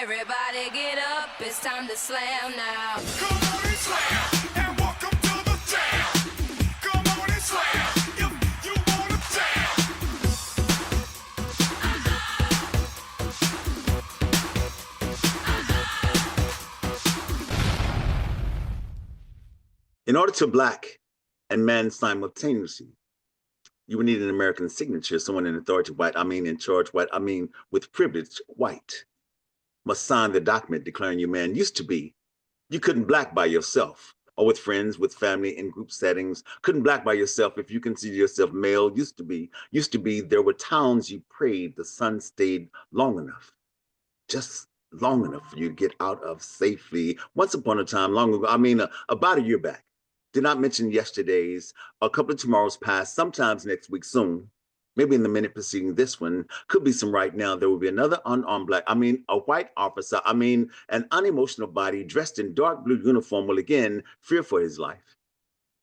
Everybody get up, it's time to slam now. Come on and slam, and welcome to the jam. Come on and slam, if you wanna jam. In order to black and man simultaneously, you would need an American signature, someone in authority white, in charge white, with privilege white, must sign the document declaring you man. Used to be, you couldn't black by yourself or with friends, with family, in group settings. Couldn't black by yourself if you consider yourself male. Used to be, there were towns you prayed the sun stayed long enough, just long enough for you to get out of safely. Once upon a time, long ago, about a year back. Did not mention yesterday's, a couple of tomorrows past, sometimes next week soon, maybe in the minute preceding this one, could be some right now. There will be another unarmed black, a white officer, an unemotional body dressed in dark blue uniform will again fear for his life,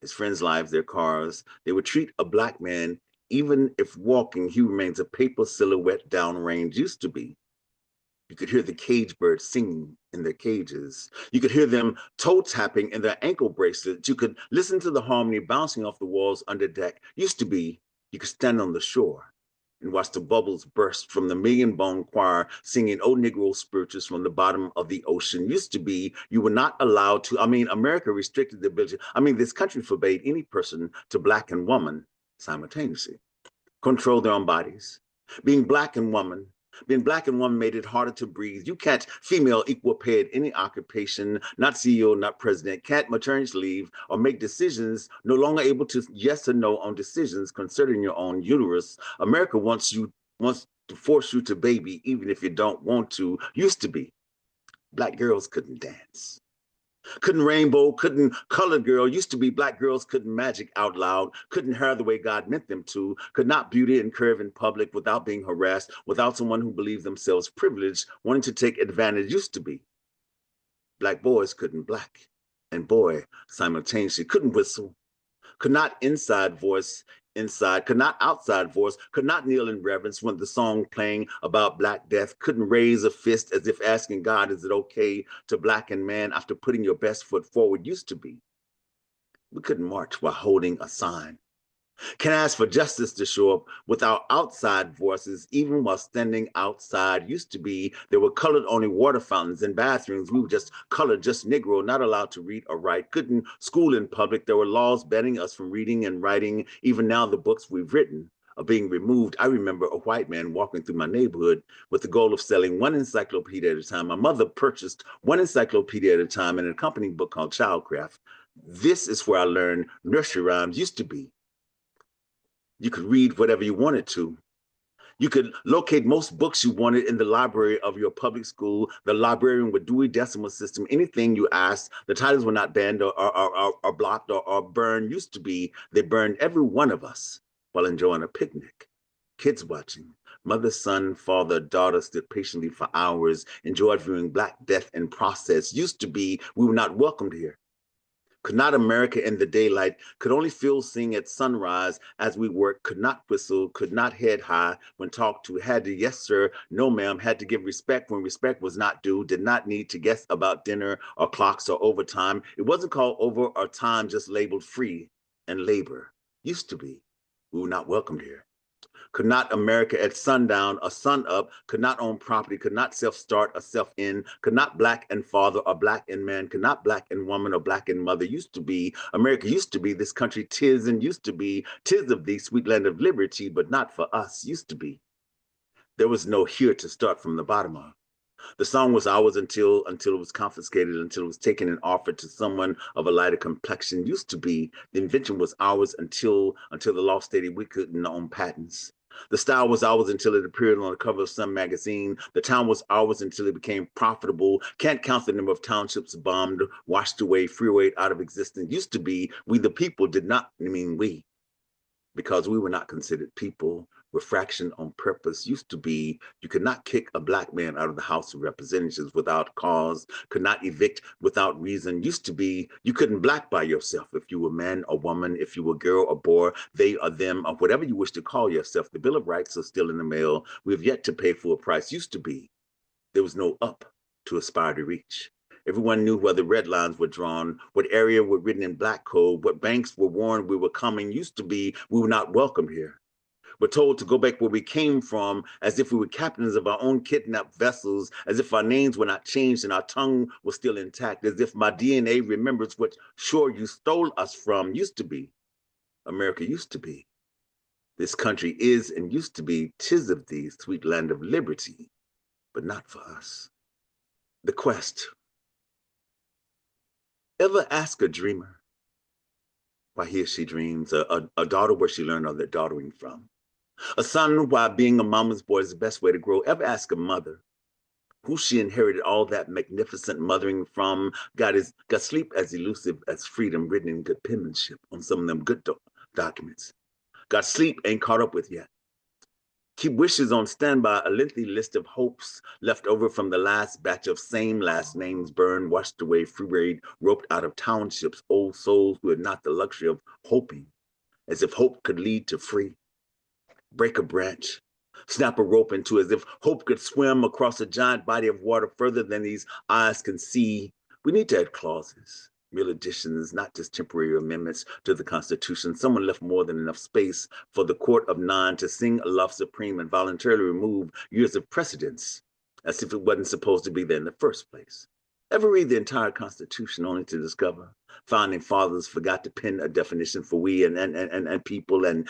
his friends' lives, their cars. They would treat a black man, even if walking, he remains a paper silhouette downrange. Used to be. You could hear the cage birds singing in their cages. You could hear them toe tapping in their ankle bracelets. You could listen to the harmony bouncing off the walls under deck. Used to be, you could stand on the shore and watch the bubbles burst from the Million Bone Choir singing old Negro spirituals from the bottom of the ocean. Used to be, you were not allowed to, America restricted the ability, this country forbade any person to black and woman simultaneously control their own bodies. Being black and woman made it harder to breathe. You can't female equal pay at any occupation, not CEO, not president, can't maternity leave or make decisions, no longer able to yes or no on decisions concerning your own uterus. America wants to force you to baby, even if you don't want to. Used to be, black girls couldn't dance. Couldn't rainbow, couldn't colored girl. Used to be black girls couldn't magic out loud, couldn't hair the way God meant them to, could not beauty and curve in public without being harassed, without someone who believed themselves privileged, wanting to take advantage. Used to be. Black boys couldn't black and boy simultaneously, couldn't whistle, could not could not outside voice, could not kneel in reverence when the song playing about Black death, couldn't raise a fist as if asking God, is it okay to blacken man after putting your best foot forward. Used to be. We couldn't march while holding a sign. Can ask for justice to show up without outside voices, even while standing outside. Used to be, there were colored only water fountains in bathrooms. We were just colored, just Negro, not allowed to read or write. Couldn't school in public. There were laws banning us from reading and writing. Even now, the books we've written are being removed. I remember a white man walking through my neighborhood with the goal of selling one encyclopedia at a time. My mother purchased one encyclopedia at a time and an accompanying book called Childcraft. This is where I learned nursery rhymes. Used to be. You could read whatever you wanted to. You could locate most books you wanted in the library of your public school. The librarian would Dewey Decimal System, anything you asked. The titles were not banned or blocked or burned. Used to be, they burned every one of us while enjoying a picnic. Kids watching. Mother, son, father, daughter stood patiently for hours, enjoyed viewing Black death in process. Used to be, we were not welcomed here. Could not America in the daylight, could only feel sing at sunrise as we worked, could not whistle, could not head high when talked to, had to yes sir, no ma'am, had to give respect when respect was not due, did not need to guess about dinner or clocks or overtime. It wasn't called over or time, just labeled free and labor. Used to be, we were not welcomed here. Could not America at sundown or sun up, could not own property, could not self-start or self-end, could not black and father or black and man, could not black and woman or black and mother. Used to be, America used to be, this country tis and used to be, tis of thee, sweet land of liberty, but not for us. Used to be. There was no here to start from the bottom of. The song was ours until it was confiscated, until it was taken and offered to someone of a lighter complexion. Used to be, the invention was ours until the law stated we couldn't own patents. The style was ours until it appeared on the cover of some magazine. The town was ours until it became profitable. Can't count the number of townships bombed, washed away, freewayed out of existence. Used to be, we the people did not mean we, because we were not considered people. Refraction on purpose. Used to be, you could not kick a black man out of the House of Representatives without cause, could not evict without reason. Used to be, you couldn't black by yourself if you were man or woman, if you were girl or boy, they or them, or whatever you wish to call yourself. The Bill of Rights are still in the mail. We have yet to pay full price. Used to be, there was no up to aspire to reach. Everyone knew where the red lines were drawn, what area were written in black code, what banks were warned we were coming. Used to be we were not welcome here. We're told to go back where we came from, as if we were captains of our own kidnapped vessels, as if our names were not changed and our tongue was still intact, as if my DNA remembers what shore you stole us from. Used to be. America used to be. This country is and used to be, 'tis of thee, sweet land of liberty, but not for us. The quest. Ever ask a dreamer why he or she dreams? A daughter where she learned all that daughtering from? A son why being a mama's boy is the best way to grow? Ever ask a mother who she inherited all that magnificent mothering from? Got sleep as elusive as freedom, written in good penmanship on some of them good documents. Got sleep ain't caught up with yet. Keep wishes on standby, a lengthy list of hopes left over from the last batch of same last names burned, washed away, freewayed, roped out of townships, old souls who had not the luxury of hoping, as if hope could lead to free. Break a branch, snap a rope into, as if hope could swim across a giant body of water further than these eyes can see. We need to add clauses, real additions, not just temporary amendments to the Constitution. Someone left more than enough space for the court of nine to sing a love supreme and voluntarily remove years of precedence, as if it wasn't supposed to be there in the first place. Ever read the entire Constitution only to discover founding fathers forgot to pen a definition for we and people and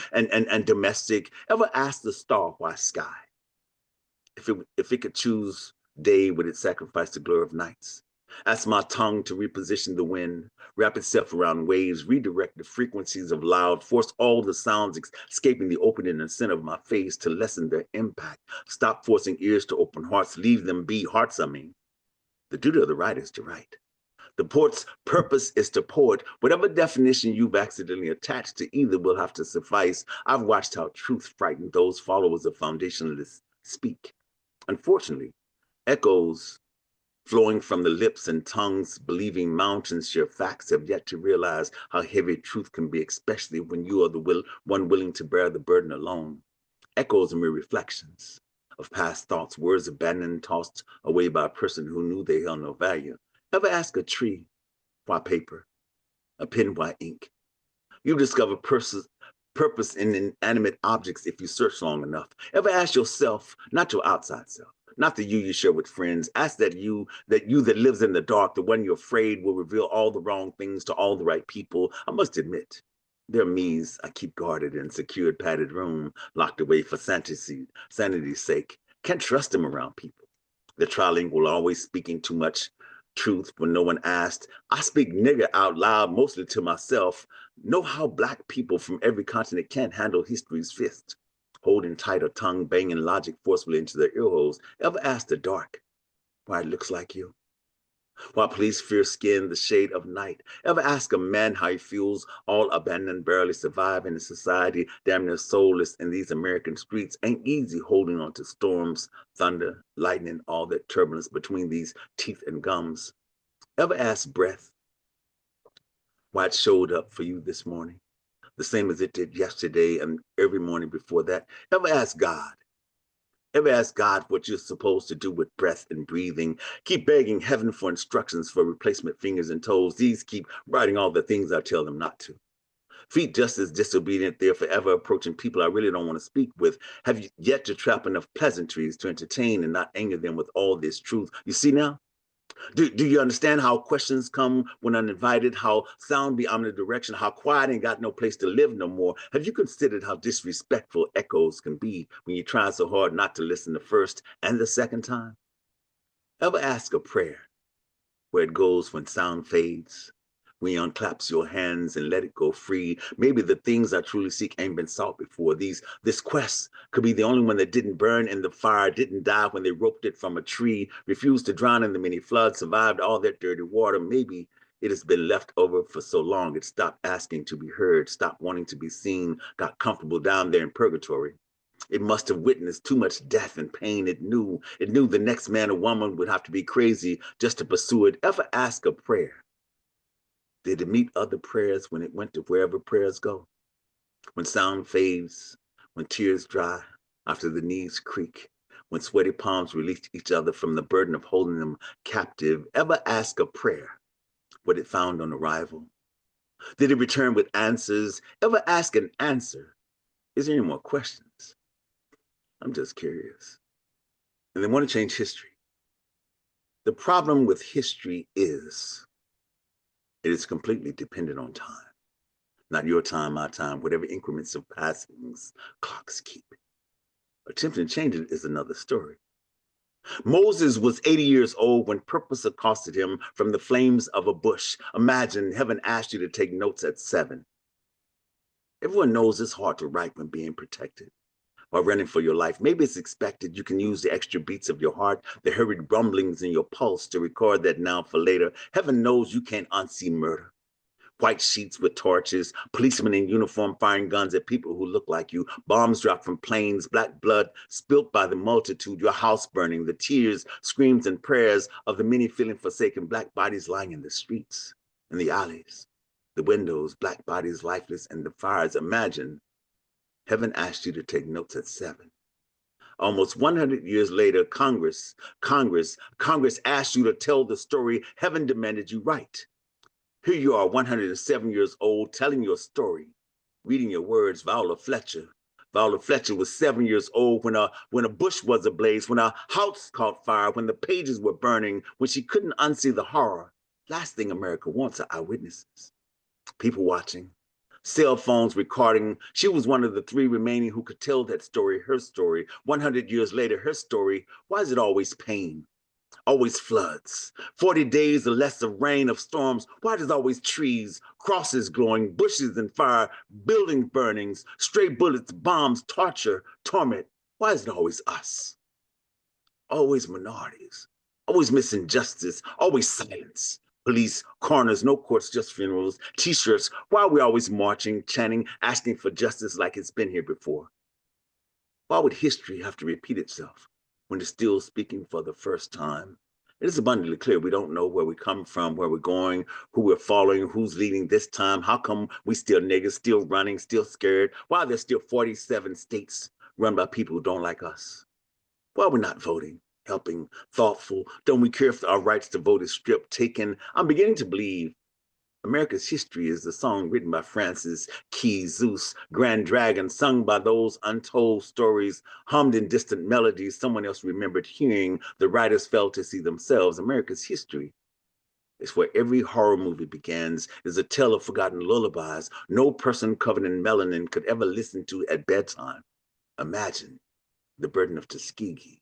domestic? Ever ask the star why sky? If it could choose day, would it sacrifice the glory of nights? Ask my tongue to reposition the wind, wrap itself around waves, redirect the frequencies of loud, force all the sounds escaping the opening and center of my face to lessen their impact. Stop forcing ears to open hearts, leave them be hearts, I mean. The duty of the writer is to write. The poet's purpose is to poet. Whatever definition you've accidentally attached to either will have to suffice. I've watched how truth frightened those followers of foundationalists speak. Unfortunately, echoes flowing from the lips and tongues, believing mountains share facts, have yet to realize how heavy truth can be, especially when you are the one willing to bear the burden alone. Echoes are mere reflections of past thoughts, words abandoned, tossed away by a person who knew they held no value. Ever ask a tree why paper, a pen why ink? You discover purpose in inanimate objects if you search long enough. Ever ask yourself, not your outside self, not the you share with friends, ask that you that lives in the dark, the one you're afraid will reveal all the wrong things to all the right people. I must admit, there are me's I keep guarded in secured padded room, locked away for sanity's sake. Can't trust them around people. The trilingual, always speaking too much truth when no one asked. I speak nigger out loud, mostly to myself. Know how black people from every continent can't handle history's fist, holding tight a tongue, banging logic forcefully into their ear holes. Ever ask the dark why it looks like you? While police fear skin the shade of night. Ever ask a man how he feels, all abandoned, barely surviving in society, damn near soulless in these American streets? Ain't easy holding on to storms, thunder, lightning, all that turbulence between these teeth and gums. Ever ask breath why it showed up for you this morning, the same as it did yesterday and every morning before that? Ever ask God? Ever ask God what you're supposed to do with breath and breathing? Keep begging heaven for instructions for replacement fingers and toes. These keep writing all the things I tell them not to. Feet just as disobedient, they're forever approaching people I really don't want to speak with. Have you yet to trap enough pleasantries to entertain and not anger them with all this truth? You see now? Do you understand how questions come when uninvited, how sound be omnidirectional, how quiet ain't got no place to live no more? Have you considered how disrespectful echoes can be when you try so hard not to listen the first and the second time? Ever ask a prayer where it goes when sound fades? When you unclaps your hands and let it go free. Maybe the things I truly seek ain't been sought before. This quest could be the only one that didn't burn in the fire, didn't die when they roped it from a tree, refused to drown in the many floods, survived all that dirty water. Maybe it has been left over for so long it stopped asking to be heard, stopped wanting to be seen, got comfortable down there in purgatory. It must have witnessed too much death and pain. It knew the next man or woman would have to be crazy just to pursue it. Ever ask a prayer? Did it meet other prayers when it went to wherever prayers go? When sound fades, when tears dry, after the knees creak, when sweaty palms released each other from the burden of holding them captive, ever ask a prayer what it found on arrival? Did it return with answers? Ever ask an answer? Is there any more questions? I'm just curious. And they want to change history. The problem with history is it is completely dependent on time. Not your time, my time, whatever increments of passings clocks keep. Attempting to change it is another story. Moses was 80 years old when purpose accosted him from the flames of a bush. Imagine heaven asked you to take notes at 7. Everyone knows it's hard to write when being protected while running for your life. Maybe it's expected you can use the extra beats of your heart, the hurried rumblings in your pulse to record that now for later. Heaven knows you can't unsee murder. White sheets with torches, policemen in uniform firing guns at people who look like you, bombs dropped from planes, black blood spilt by the multitude, your house burning, the tears, screams, and prayers of the many feeling forsaken, black bodies lying in the streets, in the alleys, the windows, black bodies lifeless in the fires. Imagine heaven asked you to take notes at 7. Almost 100 years later, Congress asked you to tell the story heaven demanded you write. Here you are, 107 years old, telling your story, reading your words. Viola Fletcher was 7 years old when a bush was ablaze, when a house caught fire, when the pages were burning, when she couldn't unsee the horror. Last thing America wants are eyewitnesses. People watching, cell phones recording. She was one of the 3 remaining who could tell that story, her story. 100 years later, her story. Why is it always pain? Always floods, 40 days or less of rain, of storms. Why does always trees, crosses glowing, bushes in fire, building burnings, stray bullets, bombs, torture, torment? Why is it always us? Always minorities, always missing justice, always silence. Police, coroners, no courts, just funerals, t-shirts. Why are we always marching, chanting, asking for justice like it's been here before? Why would history have to repeat itself when it's still speaking for the first time? It is abundantly clear we don't know where we come from, where we're going, who we're following, who's leading this time. How come we still niggas, still running, still scared? Why are there still 47 states run by people who don't like us? Why are we not voting, helping, thoughtful? Don't we care if our rights to vote is stripped, taken? I'm beginning to believe America's history is the song written by Francis Key Zeus, Grand Dragon, sung by those untold stories, hummed in distant melodies someone else remembered hearing, the writers failed to see themselves. America's history is where every horror movie begins, is a tale of forgotten lullabies no person covered in melanin could ever listen to at bedtime. Imagine the burden of Tuskegee,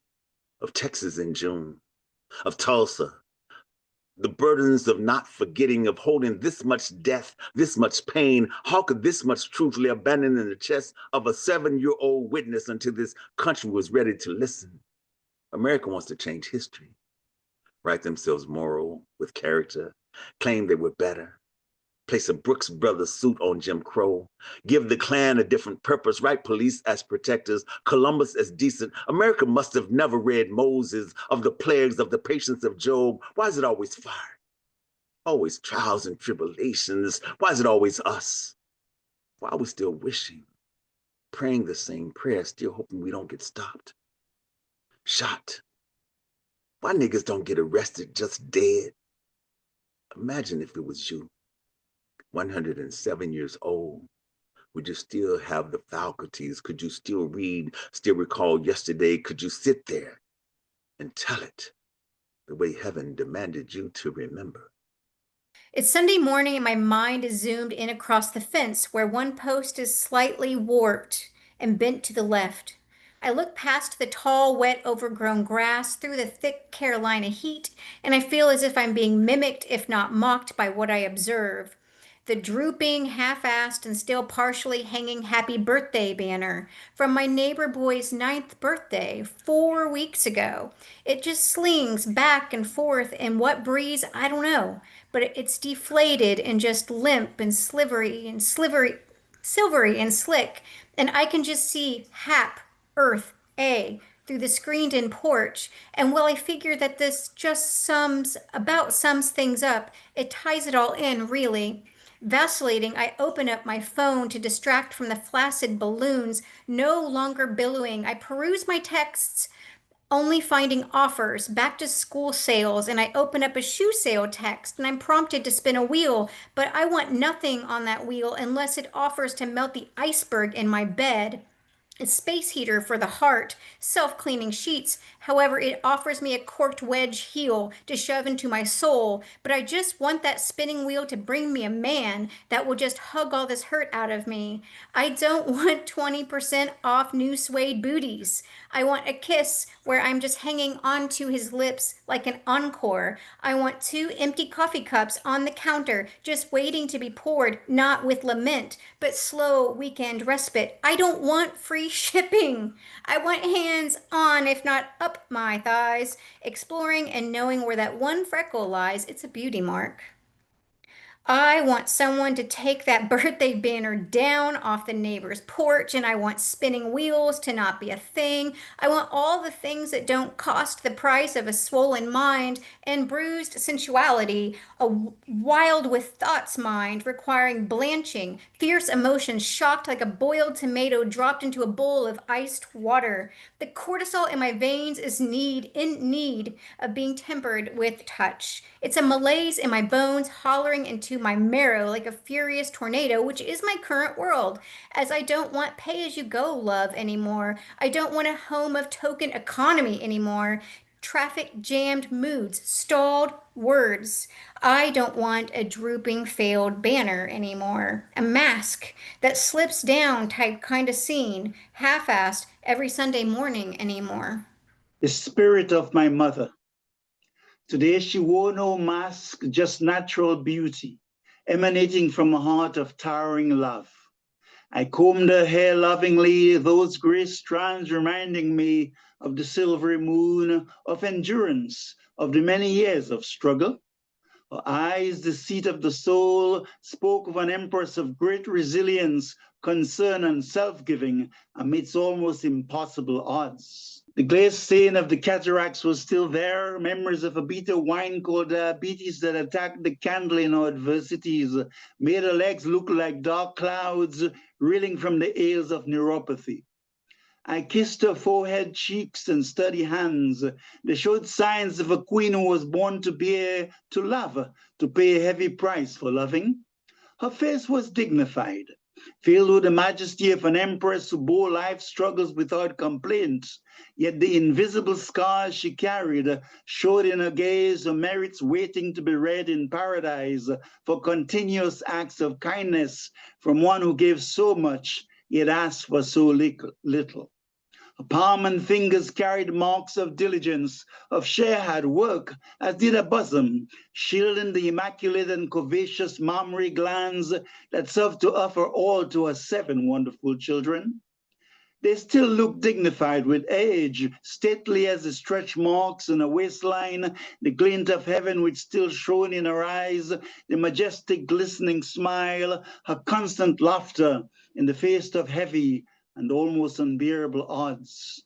of Texas in June, of Tulsa, the burdens of not forgetting, of holding this much death, this much pain. How could this much truth lay abandoned in the chest of a 7-year-old witness until this country was ready to listen? America wants to change history, write themselves moral, with character, claim they were better, place a Brooks Brothers suit on Jim Crow, give the Klan a different purpose, write police as protectors, Columbus as decent. America must have never read Moses, of the plagues, of the patience of Job. Why is it always fire? Always trials and tribulations. Why is it always us? Why are we still wishing, praying the same prayer, still hoping we don't get stopped? Shot. Why niggas don't get arrested, just dead? Imagine if it was you, 107 years old. Would you still have the faculties? Could you still read, still recall yesterday? Could you sit there and tell it the way heaven demanded you to remember? It's Sunday morning and my mind is zoomed in across the fence where one post is slightly warped and bent to the left. I look past the tall, wet, overgrown grass through the thick Carolina heat, and I feel as if I'm being mimicked, if not mocked, by what I observe. The drooping, half-assed, and still partially hanging happy birthday banner from my neighbor boy's 9th birthday 4 weeks ago. It just slings back and forth in what breeze, I don't know, but it's deflated and just limp and silvery and slick, and I can just see Hap, Earth, A through the screened-in porch. And while I figure that this just sums things up, it ties it all in, really. Vacillating, I open up my phone to distract from the flaccid balloons no longer billowing. I peruse my texts only finding offers, back to school sales, and I open up a shoe sale text and I'm prompted to spin a wheel, but I want nothing on that wheel unless it offers to melt the iceberg in my bed. A space heater for the heart, self-cleaning sheets. However, it offers me a corked wedge heel to shove into my soul, but I just want that spinning wheel to bring me a man that will just hug all this hurt out of me. I don't want 20% off new suede booties. I want a kiss where I'm just hanging onto his lips like an encore. I want 2 empty coffee cups on the counter, just waiting to be poured, not with lament, but slow weekend respite. I don't want free shipping. I want hands on, if not up my thighs, exploring and knowing where that one freckle lies. It's a beauty mark. I want someone to take that birthday banner down off the neighbor's porch, and I want spinning wheels to not be a thing. I want all the things that don't cost the price of a swollen mind and bruised sensuality, a wild with thoughts mind requiring blanching, fierce emotions shocked like a boiled tomato dropped into a bowl of iced water. The cortisol in my veins is in need of being tempered with touch. It's a malaise in my bones hollering into my marrow like a furious tornado, which is my current world, as I don't want pay-as-you-go love anymore. I don't want a home of token economy anymore. Traffic jammed moods, stalled words. I don't want a drooping failed banner anymore. A mask that slips down type kind of scene, half-assed every Sunday morning anymore. The spirit of my mother. Today she wore no mask, just natural beauty, emanating from a heart of towering love. I combed her hair lovingly, those gray strands reminding me of the silvery moon, of endurance, of the many years of struggle. Her eyes, the seat of the soul, spoke of an empress of great resilience, concern, and self-giving amidst almost impossible odds. The glazed stain of the cataracts was still there, memories of a bitter wine called diabetes that attacked the candle in our adversities, made her legs look like dark clouds reeling from the ails of neuropathy. I kissed her forehead, cheeks, and sturdy hands. They showed signs of a queen who was born to love, to pay a heavy price for loving. Her face was dignified, filled with the majesty of an empress who bore life's struggles without complaint. Yet the invisible scars she carried showed in her gaze her merits waiting to be read in paradise for continuous acts of kindness from one who gave so much, yet asked for so little. Her palm and fingers carried marks of diligence, of sheer hard work, as did her bosom, shielding the immaculate and curvaceous mammary glands that served to offer all to her 7 wonderful children. They still looked dignified with age, stately as the stretch marks on her waistline, the glint of heaven which still shone in her eyes, the majestic glistening smile, her constant laughter in the face of heavy and almost unbearable odds.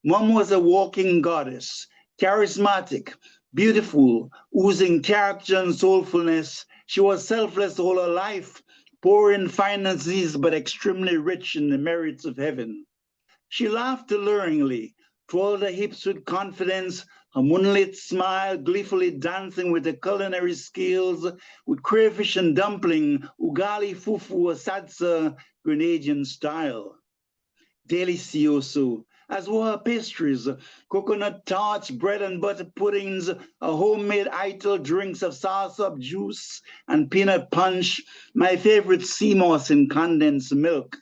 Mom was a walking goddess, charismatic, beautiful, oozing character and soulfulness. She was selfless all her life, poor in finances, but extremely rich in the merits of heaven. She laughed alluringly, twirled her hips with confidence, her moonlit smile gleefully dancing with her culinary skills, with crayfish and dumpling, ugali, fufu, or salsa, Grenadian style. Delicioso, as were her pastries, coconut tarts, bread and butter puddings, her homemade ital drinks of soursop juice and peanut punch, my favorite sea moss in condensed milk.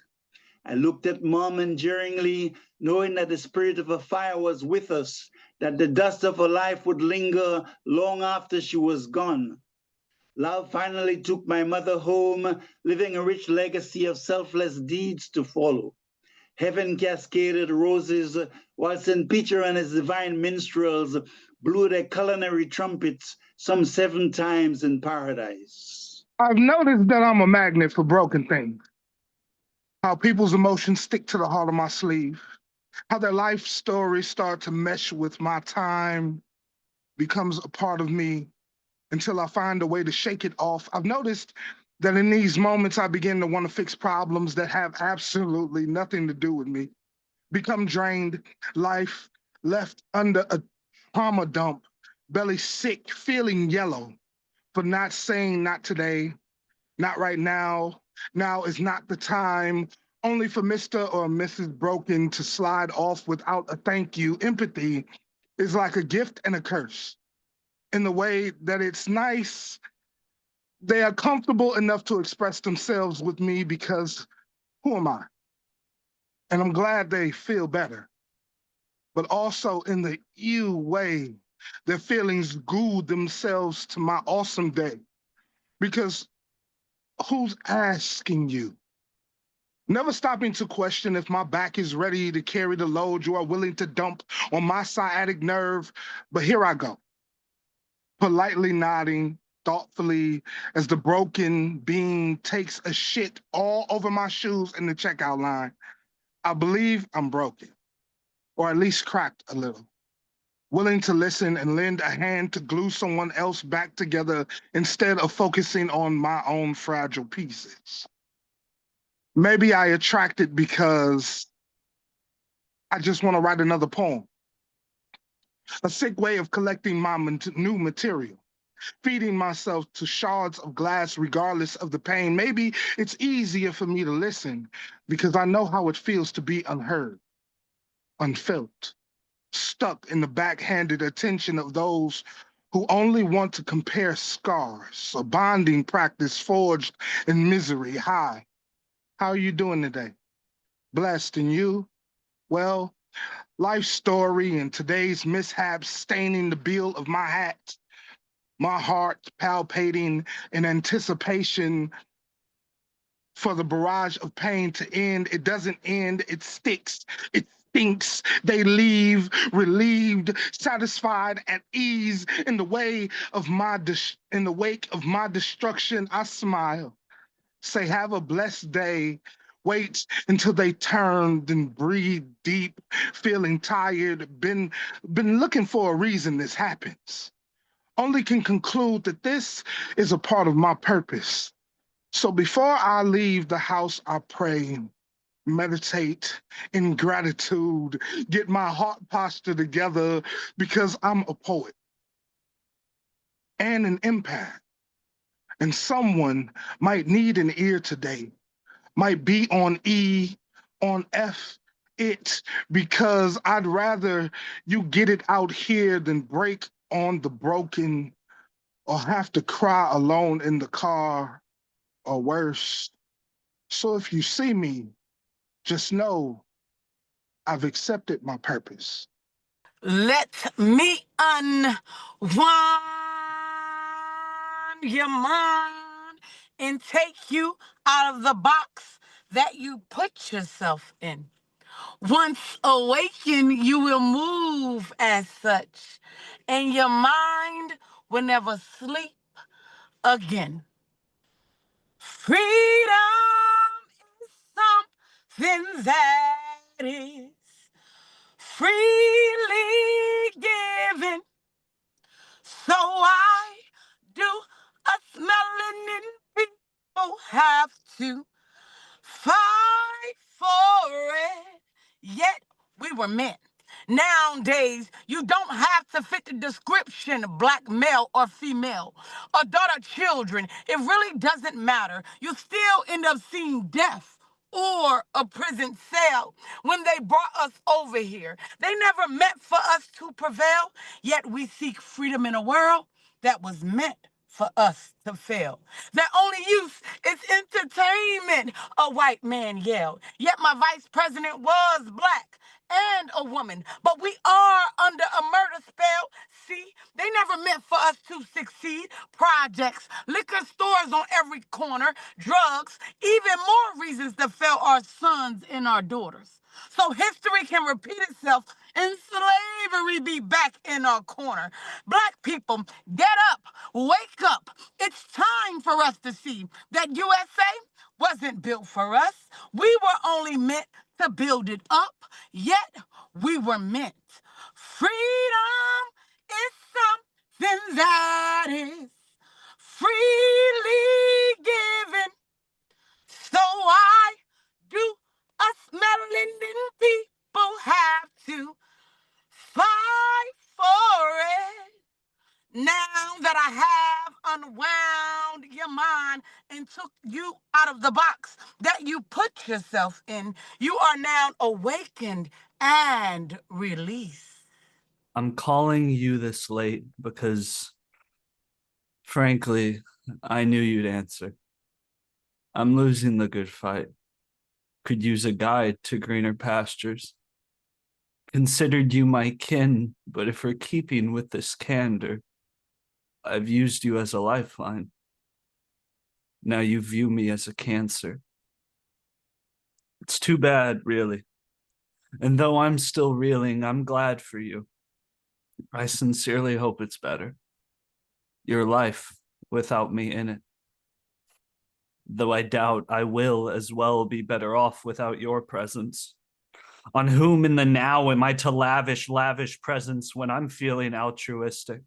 I looked at Mom endearingly, knowing that the spirit of her fire was with us, that the dust of her life would linger long after she was gone. Love finally took my mother home, leaving a rich legacy of selfless deeds to follow. Heaven cascaded roses, while St. Peter and his divine minstrels blew their culinary trumpets some 7 times in paradise. I've noticed that I'm a magnet for broken things. How people's emotions stick to the heart of my sleeve. How their life stories start to mesh with my time, becomes a part of me until I find a way to shake it off. I've noticed that in these moments, I begin to want to fix problems that have absolutely nothing to do with me. Become drained, life left under a trauma dump, belly sick, feeling yellow, for not saying not today, not right now. Now is not the time. Only for Mr. or Mrs. Broken to slide off without a thank you. Empathy is like a gift and a curse in the way that it's nice. They are comfortable enough to express themselves with me because who am I? And I'm glad they feel better. But also in the you way, their feelings glued themselves to my awesome day. Because who's asking you? Never stopping to question if my back is ready to carry the load you are willing to dump on my sciatic nerve. But here I go, politely nodding, thoughtfully, as the broken being takes a shit all over my shoes in the checkout line. I believe I'm broken, or at least cracked a little, willing to listen and lend a hand to glue someone else back together instead of focusing on my own fragile pieces. Maybe I attracted because I just want to write another poem, a sick way of collecting my new material, feeding myself to shards of glass regardless of the pain. Maybe it's easier for me to listen because I know how it feels to be unheard, unfelt, stuck in the backhanded attention of those who only want to compare scars, a bonding practice forged in misery. Hi, how are you doing today? Blessed, and you? Well, life story and today's mishaps staining the bill of my hat, my heart palpating in anticipation for the barrage of pain to end. It doesn't end, it sticks, it stinks. They leave relieved, satisfied, at ease in the way of in the wake of my destruction. I smile, say, have a blessed day. Wait until they turn, then breathe deep, feeling tired, been looking for a reason this happens. Only can conclude that this is a part of my purpose. So before I leave the house, I pray, meditate in gratitude, get my heart posture together because I'm a poet and an empath. And someone might need an ear today, might be on E, on F, it, because I'd rather you get it out here than break on the broken or have to cry alone in the car or worse. So if you see me, just know I've accepted my purpose. Let me unwind your mind and take you out of the box that you put yourself in. Once awakened, you will move as such, and your mind will never sleep again. Freedom is something that is freely given. So why do us melanin people have to fight for it? Yet we were meant. Nowadays, you don't have to fit the description of black male or female, adult or children. It really doesn't matter. You still end up seeing death or a prison cell when they brought us over here. They never meant for us to prevail, yet we seek freedom in a world that was meant for us to fail. Their only use is entertainment, a white man yelled. Yet my vice president was black and a woman, but we are under a murder spell. See, they never meant for us to succeed. Projects, liquor stores on every corner, drugs, even more reasons to fail our sons and our daughters. So history can repeat itself and slavery be back in our corner. Black people, get up, wake up. It's time for us to see that USA wasn't built for us. We were only meant to build it up, yet we were meant. Freedom is something that is freely given. So why do us melanin people have to fight that I have unwound your mind and took you out of the box that you put yourself in. You are now awakened and released. I'm calling you this late because, frankly, I knew you'd answer. I'm losing the good fight. Could use a guide to greener pastures. Considered you my kin, but if we're keeping with this candor, I've used you as a lifeline. Now you view me as a cancer. It's too bad, really. And though I'm still reeling, I'm glad for you. I sincerely hope it's better. Your life without me in it. Though I doubt I will as well be better off without your presence. On whom in the now am I to lavish presence when I'm feeling altruistic?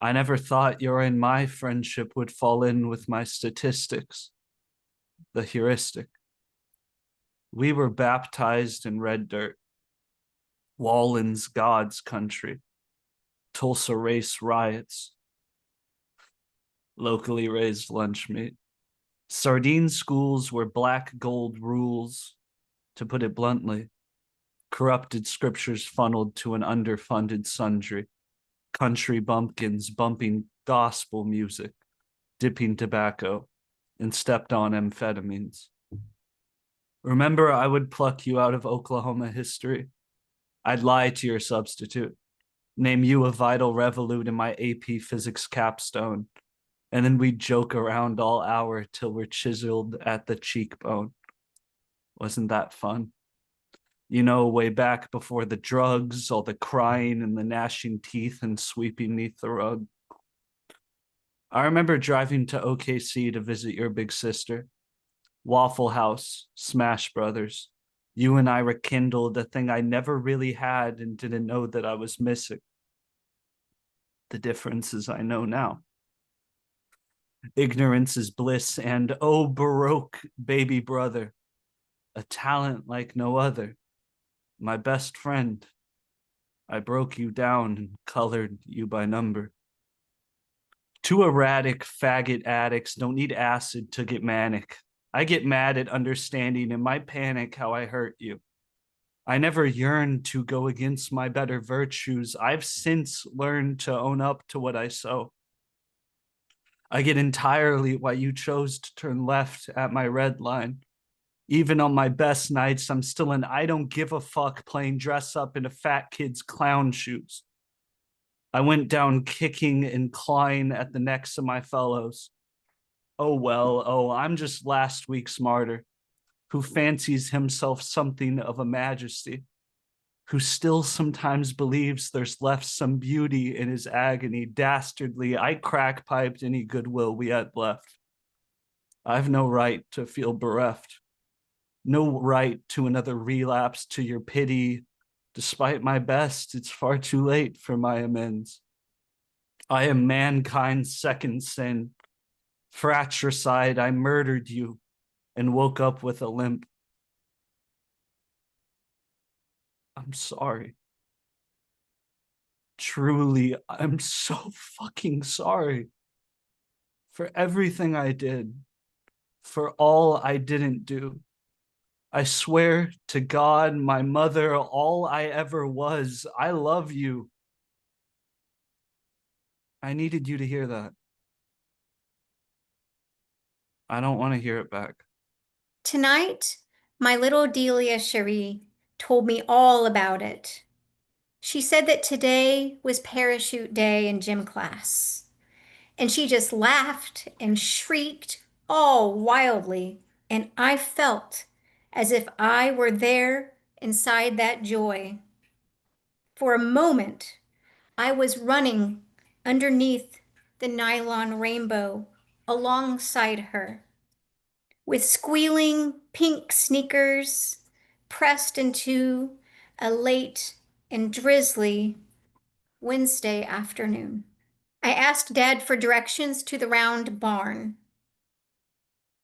I never thought your and my friendship would fall in with my statistics, the heuristic. We were baptized in red dirt, Wallen's God's country, Tulsa race riots, locally raised lunch meat. Sardine schools were black gold rules, to put it bluntly. Corrupted scriptures funneled to an underfunded sundry. Country bumpkins bumping gospel music, dipping tobacco, and stepped on amphetamines. Remember, I would pluck you out of Oklahoma history. I'd lie to your substitute, name you a vital revolute in my AP physics capstone, and then we'd joke around all hour till we're chiseled at the cheekbone. Wasn't that fun? You know, way back before the drugs, all the crying and the gnashing teeth and sweeping neath the rug. I remember driving to OKC to visit your big sister. Waffle House, Smash Brothers. You and I rekindled a thing I never really had and didn't know that I was missing. The difference is I know now. Ignorance is bliss, and oh, Baroque, baby brother, a talent like no other. My best friend, I broke you down and colored you by number. Two erratic faggot addicts don't need acid to get manic. I get mad at understanding in my panic how I hurt you. I never yearned to go against my better virtues. I've since learned to own up to what I sow. I get entirely why you chose to turn left at my red line. Even on my best nights, I'm still an I don't give a fuck playing dress up in a fat kid's clown shoes. I went down kicking and clawing at the necks of my fellows. Oh well, I'm just last week's martyr, who fancies himself something of a majesty, who still sometimes believes there's left some beauty in his agony. Dastardly, I crack-piped any goodwill we had left. I've no right to feel bereft. No right to another relapse to your pity. Despite my best, it's far too late for my amends. I am mankind's second sin. Fratricide, I murdered you and woke up with a limp. I'm sorry. Truly, I'm so fucking sorry for everything I did, for all I didn't do. I swear to God, my mother, all I ever was. I love you. I needed you to hear that. I don't want to hear it back. Tonight, my little Delia Cherie told me all about it. She said that today was parachute day in gym class, and she just laughed and shrieked all wildly, and I felt as if I were there inside that joy. For a moment, I was running underneath the nylon rainbow alongside her, with squealing pink sneakers pressed into a late and drizzly Wednesday afternoon. I asked Dad for directions to the round barn.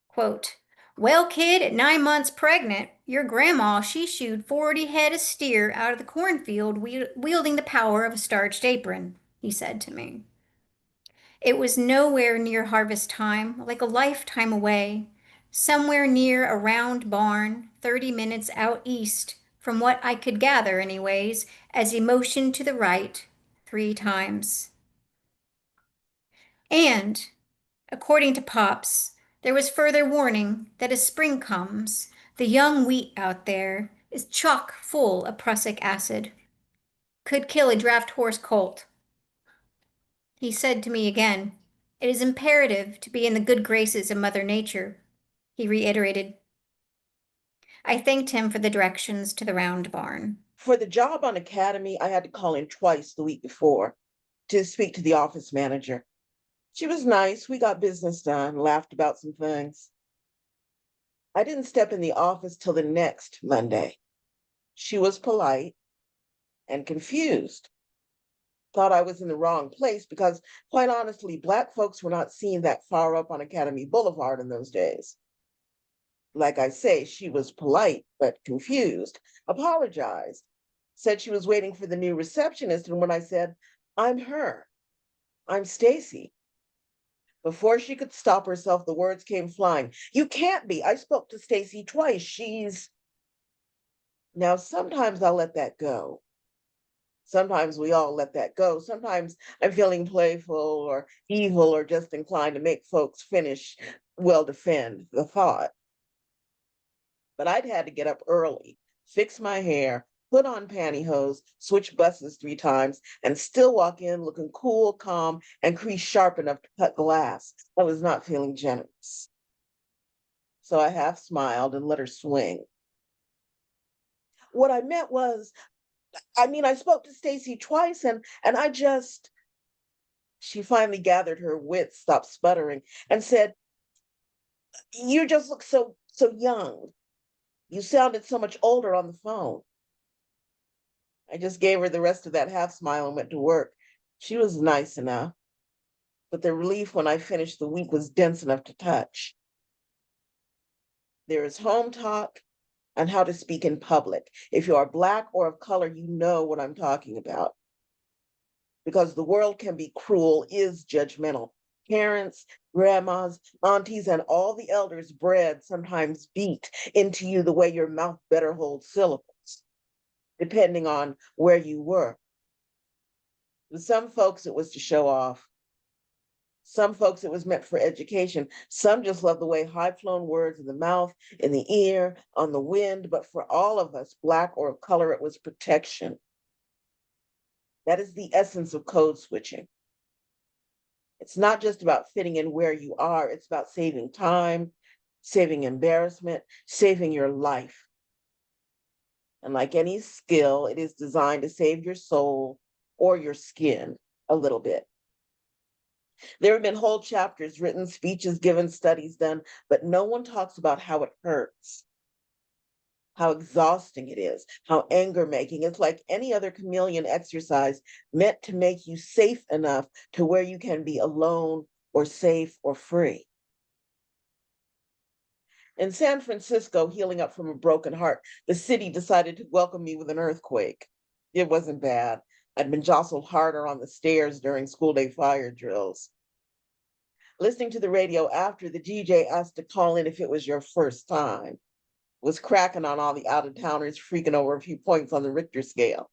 Quote, well, kid, at 9 months pregnant, your grandma, she shooed 40 head of steer out of the cornfield wielding the power of a starched apron, he said to me. It was nowhere near harvest time, like a lifetime away, somewhere near a round barn, 30 minutes out east, from what I could gather, anyways, as he motioned to the right 3 times. And, according to Pops, there was further warning that as spring comes, the young wheat out there is chock full of prussic acid. Could kill a draft horse colt. He said to me again, "It is imperative to be in the good graces of Mother Nature," he reiterated. I thanked him for the directions to the round barn. For the job on Academy, I had to call in twice the week before to speak to the office manager. She was nice. We got business done, laughed about some things. I didn't step in the office till the next Monday. She was polite and confused. Thought I was in the wrong place because, quite honestly, Black folks were not seen that far up on Academy Boulevard in those days. Like I say, she was polite but confused, apologized, said she was waiting for the new receptionist. And when I said, "I'm her, I'm Stacy," before she could stop herself, the words came flying. "You can't be. I spoke to Stacy twice. She's..." Now, sometimes I'll let that go. Sometimes we all let that go. Sometimes I'm feeling playful or evil or just inclined to make folks finish, well, defend the thought. But I'd had to get up early, fix my hair, put on pantyhose, switch buses 3 times, and still walk in looking cool, calm, and crease sharp enough to cut glass. I was not feeling generous. So I half smiled and let her swing. What I meant was, I spoke to Stacy twice and I just... She finally gathered her wits, stopped sputtering, and said, "You just look so young. You sounded so much older on the phone." I just gave her the rest of that half smile and went to work. She was nice enough, but the relief when I finished the week was dense enough to touch. There is home talk and how to speak in public. If you are Black or of color, you know what I'm talking about. Because the world can be cruel, is judgmental. Parents, grandmas, aunties, and all the elders bred sometimes beat into you the way your mouth better holds syllables, depending on where you were. With some folks, it was to show off. Some folks, it was meant for education. Some just love the way high-flown words in the mouth, in the ear, on the wind. But for all of us, Black or of color, it was protection. That is the essence of code switching. It's not just about fitting in where you are. It's about saving time, saving embarrassment, saving your life. And like any skill, it is designed to save your soul or your skin a little bit. There have been whole chapters written, speeches given, studies done, but no one talks about how it hurts, how exhausting it is, how anger-making. It's like any other chameleon exercise meant to make you safe enough to where you can be alone or safe or free. In San Francisco, healing up from a broken heart, the city decided to welcome me with an earthquake. It wasn't bad. I'd been jostled harder on the stairs during school day fire drills. Listening to the radio after, the DJ asked to call in if it was your first time. Was cracking on all the out-of-towners freaking over a few points on the Richter scale.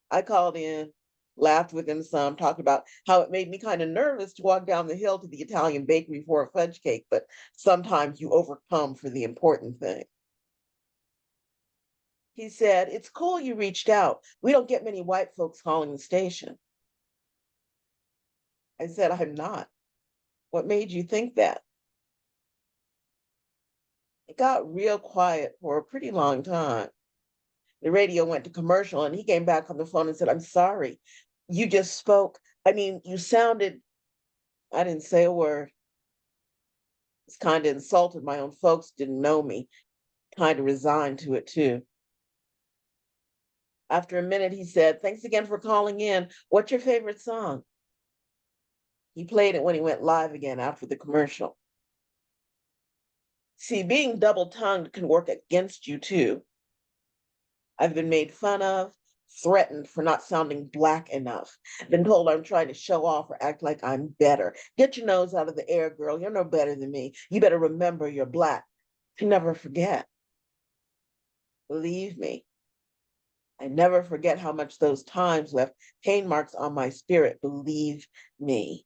I called in, laughed with them some, talked about how it made me kind of nervous to walk down the hill to the Italian bakery for a fudge cake, but sometimes you overcome for the important thing. He said, "It's cool you reached out. We don't get many white folks calling the station." I said, "I'm not. What made you think that?" It got real quiet for a pretty long time. The radio went to commercial and he came back on the phone and said, "I'm sorry. You just spoke. You sounded..." I didn't say a word. It's kind of insulted. My own folks didn't know me. Kind of resigned to it too. After a minute, he said, "Thanks again for calling in. What's your favorite song?" He played it when he went live again after the commercial. See, being double-tongued can work against you too. I've been made fun of, threatened for not sounding Black enough, been told I'm trying to show off or act like I'm better. Get your nose out of the air, girl. You're no better than me. You better remember you're Black. You never forget. Believe me, I never forget how much those times left pain marks on my spirit. Believe me.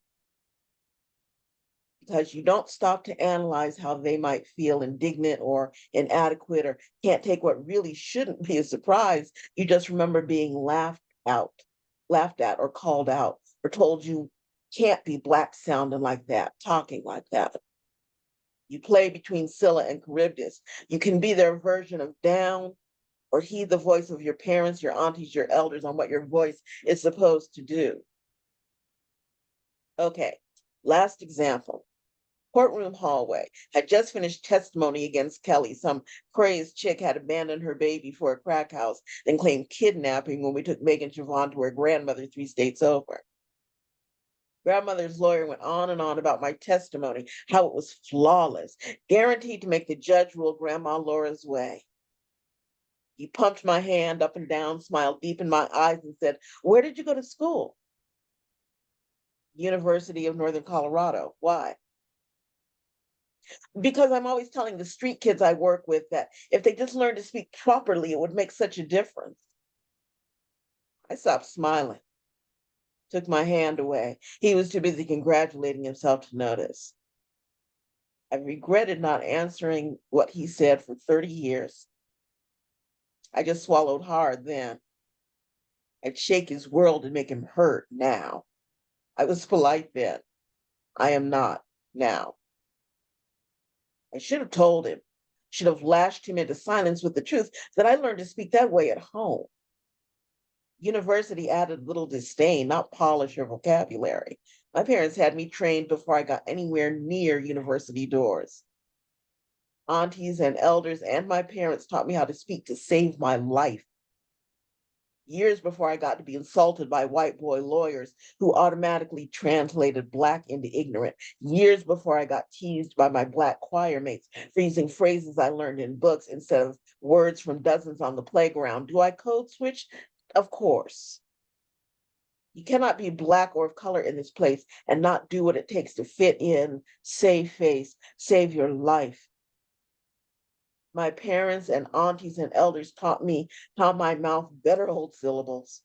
Because you don't stop to analyze how they might feel indignant or inadequate or can't take what really shouldn't be a surprise. You just remember being laughed at or called out or told you can't be Black sounding like that, talking like that. You play between Scylla and Charybdis. You can be their version of down or heed the voice of your parents, your aunties, your elders on what your voice is supposed to do. Okay, last example. Courtroom hallway. Had just finished testimony against Kelly. Some crazed chick had abandoned her baby for a crack house, then claimed kidnapping when we took Megan Javon to her grandmother 3 states over. Grandmother's lawyer went on and on about my testimony, how it was flawless, guaranteed to make the judge rule Grandma Laura's way. He pumped my hand up and down, smiled deep in my eyes, and said, "Where did you go to school?" University of Northern Colorado. Why? Because I'm always telling the street kids I work with that if they just learn to speak properly, it would make such a difference. I stopped smiling, took my hand away. He was too busy congratulating himself to notice. I regretted not answering what he said for 30 years. I just swallowed hard then. I'd shake his world and make him hurt now. I was polite then. I am not now. I should have told him, should have lashed him into silence with the truth that I learned to speak that way at home. University added little disdain, not polish or vocabulary. My parents had me trained before I got anywhere near university doors. Aunties and elders and my parents taught me how to speak to save my life. Years before I got to be insulted by white boy lawyers who automatically translated Black into ignorant. Years before I got teased by my Black choir mates for using phrases I learned in books instead of words from dozens on the playground. Do I code switch? Of course. You cannot be Black or of color in this place and not do what it takes to fit in, save face, save your life. My parents and aunties and elders taught me how my mouth better hold syllables.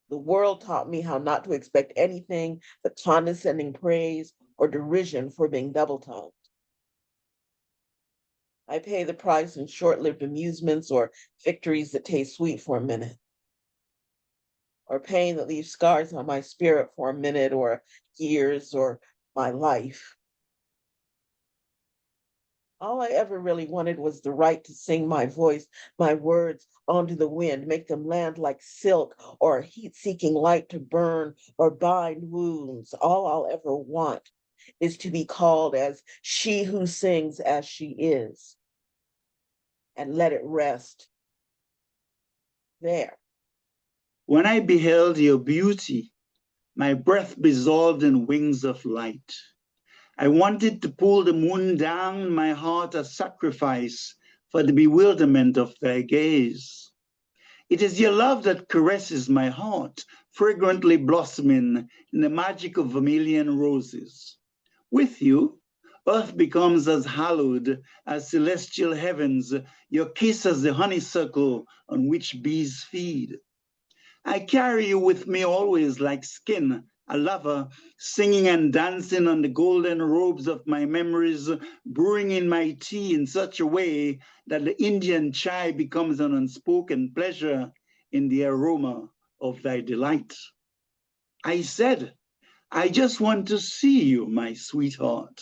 The world taught me how not to expect anything but condescending praise or derision for being double-tongued. I pay the price in short-lived amusements or victories that taste sweet for a minute, or pain that leaves scars on my spirit for a minute or years or my life. All I ever really wanted was the right to sing my voice, my words onto the wind, make them land like silk or a heat-seeking light to burn or bind wounds. All I'll ever want is to be called as she who sings as she is, and let it rest there. When I beheld your beauty, my breath dissolved in wings of light. I wanted to pull the moon down my heart a sacrifice for the bewilderment of thy gaze. It is your love that caresses my heart, fragrantly blossoming in the magic of vermilion roses. With you, earth becomes as hallowed as celestial heavens, your kiss as the honeysuckle on which bees feed. I carry you with me always like skin, a lover, singing and dancing on the golden robes of my memories, brewing in my tea in such a way that the Indian chai becomes an unspoken pleasure in the aroma of thy delight. I said, I just want to see you, my sweetheart.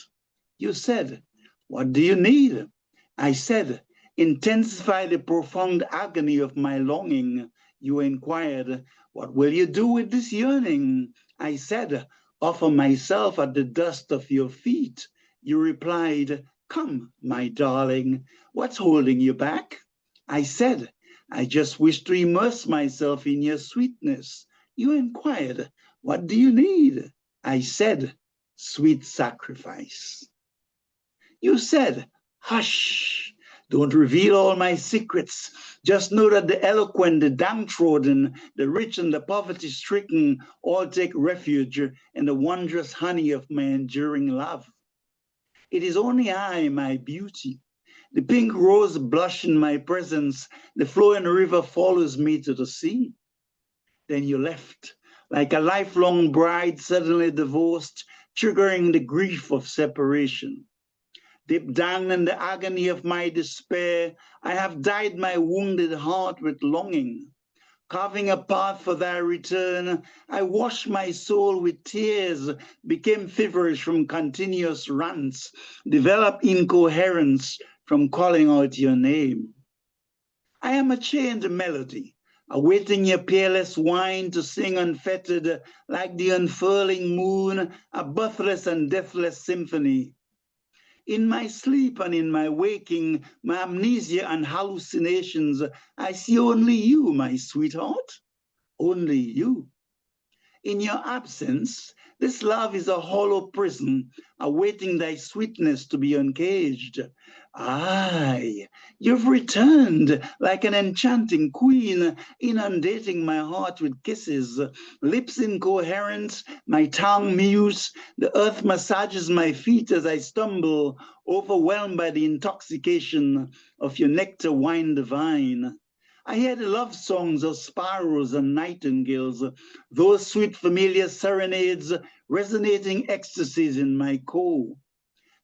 You said, what do you need? I said, intensify the profound agony of my longing. You inquired, what will you do with this yearning? I said, offer myself at the dust of your feet. You replied, come, my darling, what's holding you back? I said, I just wish to immerse myself in your sweetness. You inquired, what do you need? I said, sweet sacrifice. You said, hush, Don't reveal all my secrets. Just know that the eloquent, the downtrodden, the rich, and the poverty stricken all take refuge in the wondrous honey of my enduring love. It is only I, my beauty. The pink rose blush in my presence. The flowing river follows me to the sea. Then you left, like a lifelong bride suddenly divorced, triggering the grief of separation. Deep down in the agony of my despair, I have dyed my wounded heart with longing. Carving a path for thy return, I washed my soul with tears, became feverish from continuous rants, developed incoherence from calling out your name. I am a chained melody, awaiting your peerless wine to sing unfettered, like the unfurling moon, a birthless and deathless symphony. In my sleep and in my waking, my amnesia and hallucinations, I see only you, my sweetheart, only you. In your absence, this love is a hollow prison, awaiting thy sweetness to be uncaged. Aye, you've returned like an enchanting queen, inundating my heart with kisses, lips incoherent, my tongue mute, the earth massages my feet as I stumble, overwhelmed by the intoxication of your nectar wine divine. I hear the love songs of sparrows and nightingales, those sweet familiar serenades, resonating ecstasies in my core.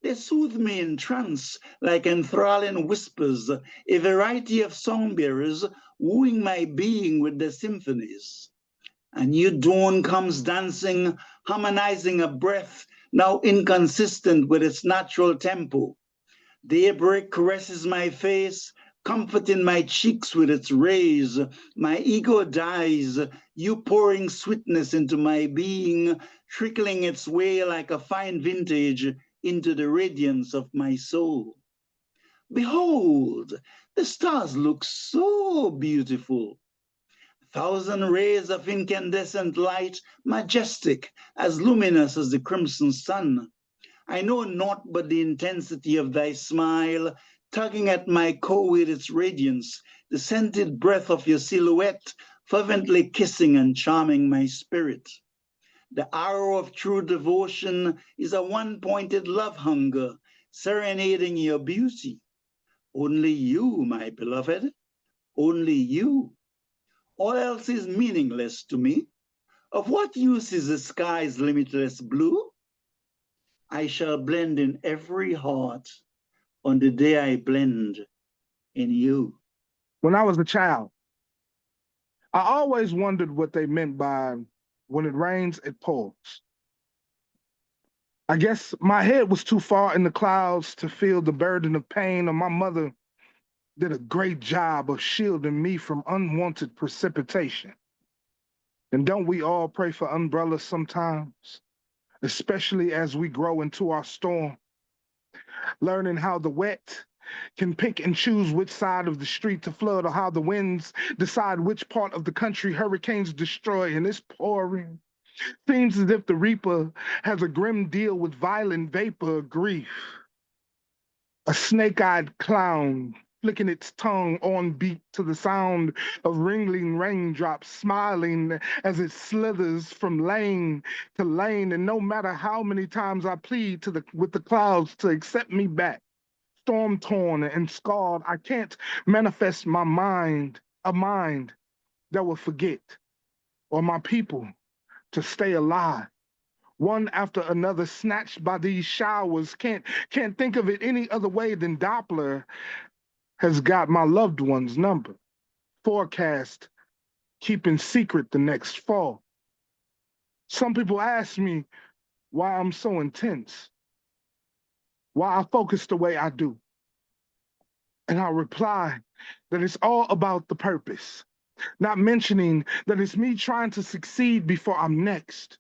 They soothe me in trance like enthralling whispers, a variety of songbearers wooing my being with their symphonies. A new dawn comes dancing, harmonizing a breath now inconsistent with its natural tempo. Daybreak caresses my face, comforting my cheeks with its rays. My ego dies, you pouring sweetness into my being, trickling its way like a fine vintage into the radiance of my soul. Behold, the stars look so beautiful. 1,000 rays of incandescent light, majestic, as luminous as the crimson sun. I know naught but the intensity of thy smile, tugging at my core with its radiance, the scented breath of your silhouette, fervently kissing and charming my spirit. The arrow of true devotion is a one-pointed love hunger, serenading your beauty. Only you, my beloved, only you. All else is meaningless to me. Of what use is the sky's limitless blue? I shall blend in every heart on the day I blend in you. When I was a child, I always wondered what they meant by when it rains, it pours. I guess my head was too far in the clouds to feel the burden of pain, or my mother did a great job of shielding me from unwanted precipitation. And don't we all pray for umbrellas sometimes, especially as we grow into our storm, learning how the wet can pick and choose which side of the street to flood, or how the winds decide which part of the country hurricanes destroy, and it's pouring. Seems as if the reaper has a grim deal with violent vapor of grief. A snake-eyed clown flicking its tongue on beat to the sound of ringling raindrops, smiling as it slithers from lane to lane. And no matter how many times I plead with the clouds to accept me back, storm-torn and scarred, I can't manifest a mind that will forget, or my people to stay alive. One after another, snatched by these showers. Can't think of it any other way than Doppler has got my loved one's number. Forecast keeping secret the next fall. Some people ask me why I'm so intense, why I focus the way I do. And I reply that it's all about the purpose, not mentioning that it's me trying to succeed before I'm next.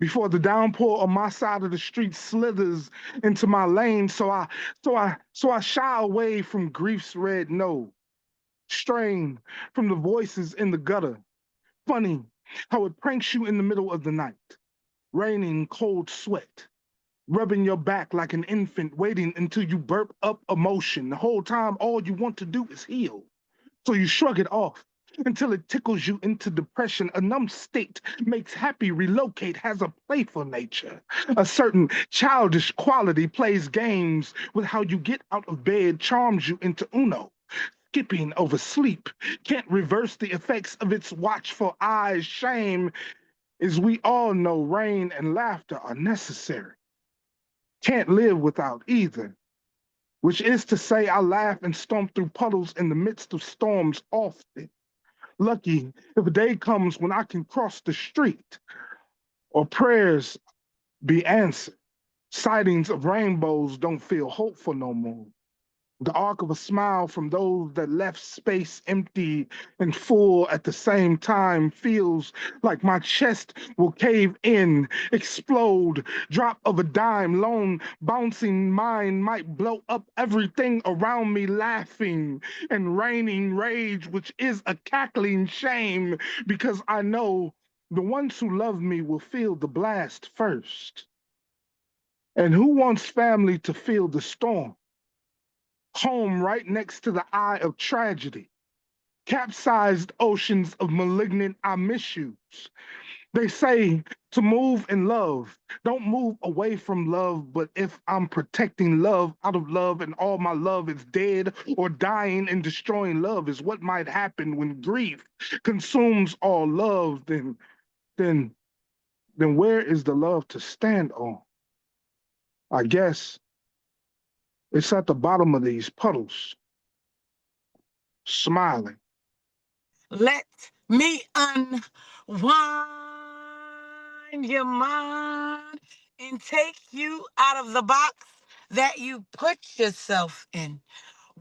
Before the downpour on my side of the street slithers into my lane, so I shy away from grief's red nose, strain from the voices in the gutter. Funny how it pranks you in the middle of the night, raining cold sweat, rubbing your back like an infant, waiting until you burp up emotion. The whole time, all you want to do is heal. So you shrug it off until it tickles you into depression. A numb state makes happy relocate, has a playful nature. A certain childish quality plays games with how you get out of bed, charms you into Uno. Skipping over sleep can't reverse the effects of its watchful eyes. Shame is, we all know, rain and laughter are necessary. Can't live without either, which is to say, I laugh and stomp through puddles in the midst of storms often. Lucky if a day comes when I can cross the street or prayers be answered. Sightings of rainbows don't feel hopeful no more. The arc of a smile from those that left space empty and full at the same time feels like my chest will cave in, explode, drop of a dime, lone bouncing mind might blow up everything around me, laughing and raining rage, which is a cackling shame because I know the ones who love me will feel the blast first. And who wants family to feel the storm? Home right next to the eye of tragedy, capsized oceans of malignant I miss yous. They say to move in love, don't move away from love, but if I'm protecting love out of love and all my love is dead or dying and destroying love is what might happen when grief consumes all love, then where is the love to stand on? I guess it's at the bottom of these puddles, smiling. Let me unwind your mind and take you out of the box that you put yourself in.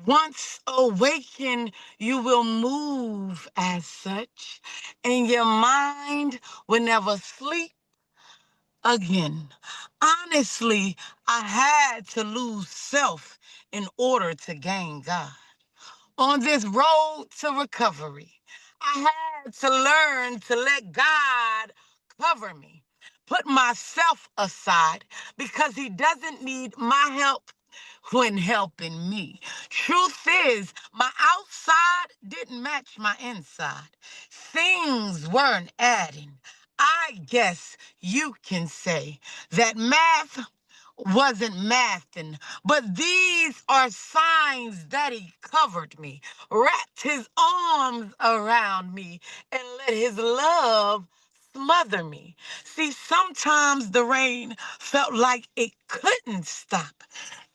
Once awakened, you will move as such, and your mind will never sleep again. Honestly, I had to lose self in order to gain God. On this road to recovery, I had to learn to let God cover me, put myself aside because he doesn't need my help when helping me. Truth is, my outside didn't match my inside. Things weren't adding. I guess you can say that math wasn't mathing, but these are signs that he covered me, wrapped his arms around me, and let his love smother me. See, sometimes the rain felt like it couldn't stop.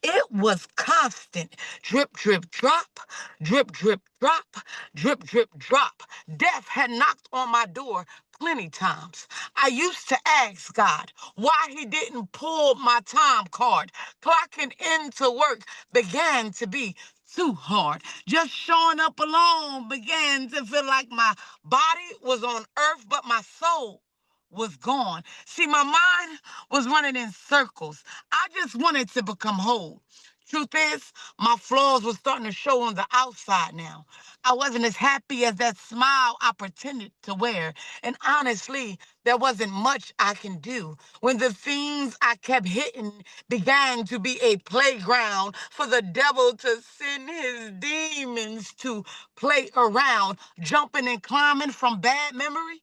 It was constant. Drip, drip, drop, drip, drip, drop, drip, drip, drop. Death had knocked on my door plenty times. I used to ask God why he didn't pull my time card. Clocking into work began to be too hard. Just showing up alone began to feel like my body was on earth, but my soul was gone. See, my mind was running in circles. I just wanted to become whole. Truth is, my flaws were starting to show on the outside now. I wasn't as happy as that smile I pretended to wear. And honestly, there wasn't much I can do when the things I kept hitting began to be a playground for the devil to send his demons to play around, jumping and climbing from bad memory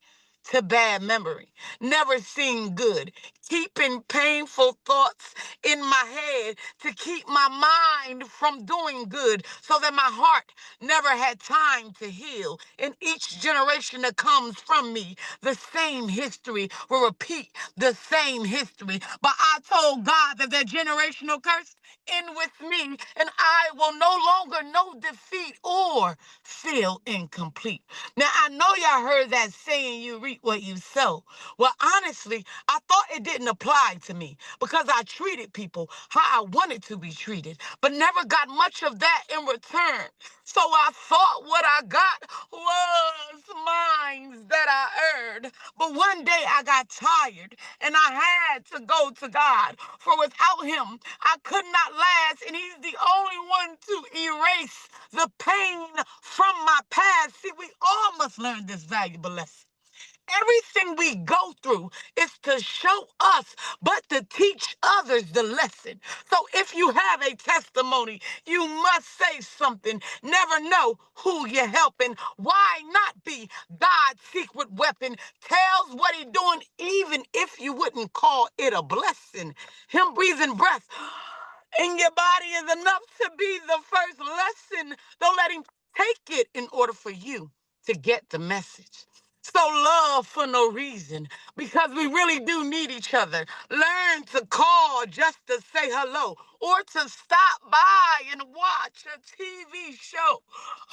to bad memory, never seeing good, keeping painful thoughts in my head to keep my mind from doing good so that my heart never had time to heal. In each generation that comes from me, the same history will repeat the same history. But I told God that generational curse end with me and I will no longer know defeat or feel incomplete. Now, I know y'all heard that saying, you reap what you sow. Well, honestly, I thought it didn't apply to me because I treated people how I wanted to be treated, but never got much of that in return. So I thought what I got was mine that I earned. But one day I got tired and I had to go to God. For without him, I could not last, and he's the only one to erase the pain from my past. See, we all must learn this valuable lesson. everything we go through is to show us, but to teach others the lesson. So if you have a testimony, you must say something. Never know who you're helping. Why not be God's secret weapon? Tells what he's doing, even if you wouldn't call it a blessing. Him breathing breath in your body is enough to be the first lesson. Don't let him take it in order for you to get the message. So love for no reason, because we really do need each other. Learn to call just to say hello or to stop by and watch a TV show.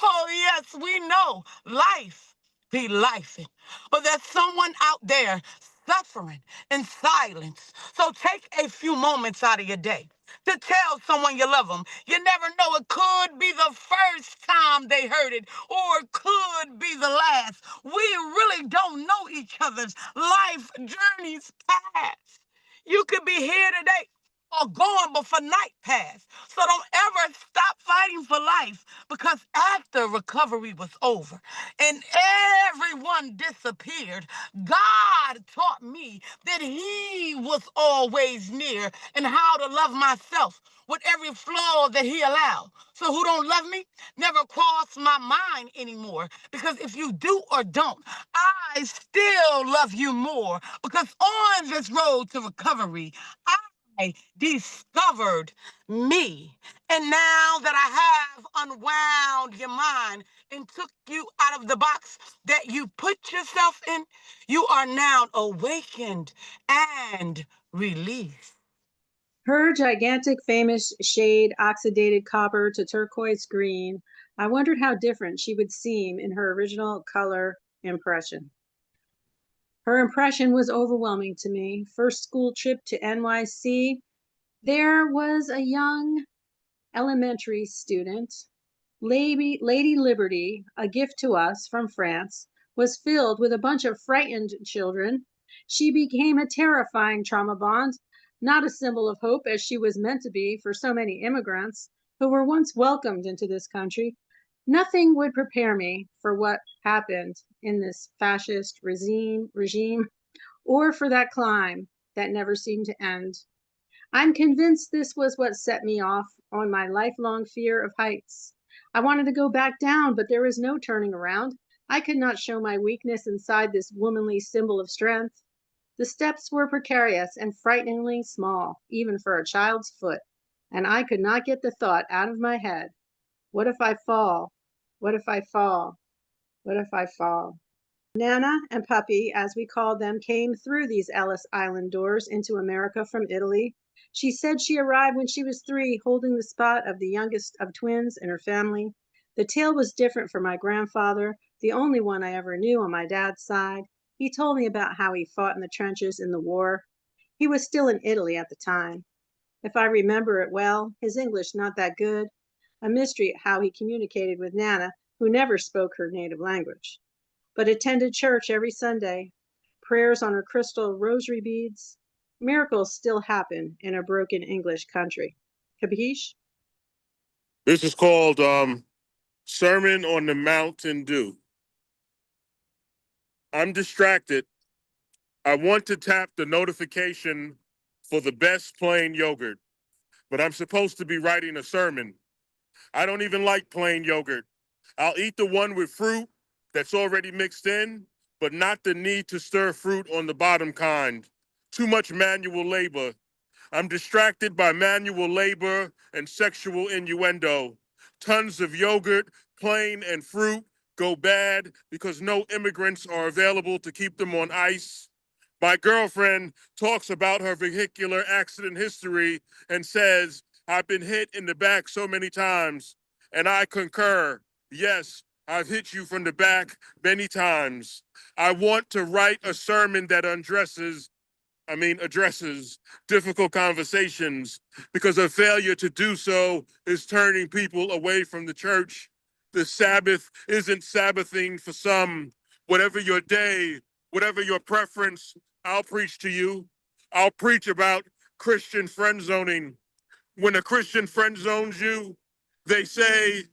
Oh, yes, we know life be lifing, but there's someone out there suffering in silence. So take a few moments out of your day to tell someone you love them. You never know, it could be the first time they heard it, or it could be the last. We really don't know each other's life journeys past. You could be here today or gone before night pass. So don't ever stop fighting for life, because after recovery was over and everyone disappeared, God taught me that he was always near and how to love myself with every flaw that he allowed. So who don't love me never cross my mind anymore, because if you do or don't, I still love you more, because on this road to recovery, I discovered me. And now that I have unwound your mind and took you out of the box that you put yourself in, you are now awakened and released. Her gigantic famous shade oxidated copper to turquoise green. I wondered how different she would seem in her original color impression. Her impression was overwhelming to me. First school trip to NYC, there was a young elementary student. Lady Liberty, a gift to us from France, was filled with a bunch of frightened children. She became a terrifying trauma bond, not a symbol of hope as she was meant to be for so many immigrants who were once welcomed into this country. Nothing would prepare me for what happened in this fascist regime or for that climb that never seemed to end. I'm convinced this was what set me off on my lifelong fear of heights. I wanted to go back down, but there was no turning around. I could not show my weakness inside this womanly symbol of strength. The steps were precarious and frighteningly small, even for a child's foot, and I could not get the thought out of my head. What if I fall? What if I fall? What if I fall? Nana and Puppy, as we called them, came through these Ellis Island doors into America from Italy. She said she arrived when she was 3, holding the spot of the youngest of twins in her family. The tale was different for my grandfather, the only one I ever knew on my dad's side. He told me about how he fought in the trenches in the war. He was still in Italy at the time. If I remember it well, his English not that good. A mystery how he communicated with Nana, who never spoke her native language, but attended church every Sunday. Prayers on her crystal rosary beads. Miracles still happen in a broken English country. Capiche? This is called Sermon on the Mountain Dew. I'm distracted. I want to tap the notification for the best plain yogurt, but I'm supposed to be writing a sermon. I don't even like plain yogurt. I'll eat the one with fruit that's already mixed in, but not the need to stir fruit on the bottom kind. Too much manual labor. I'm distracted by manual labor and sexual innuendo. Tons of yogurt, plain and fruit go bad because no immigrants are available to keep them on ice. My girlfriend talks about her vehicular accident history and says, I've been hit in the back so many times. And I concur. Yes, I've hit you from the back many times. I want to write a sermon that addresses difficult conversations, because a failure to do so is turning people away from the church. The Sabbath isn't Sabbathing for some. Whatever your day, whatever your preference, I'll preach to you. I'll preach about Christian friend zoning. When a Christian friend zones you, they say,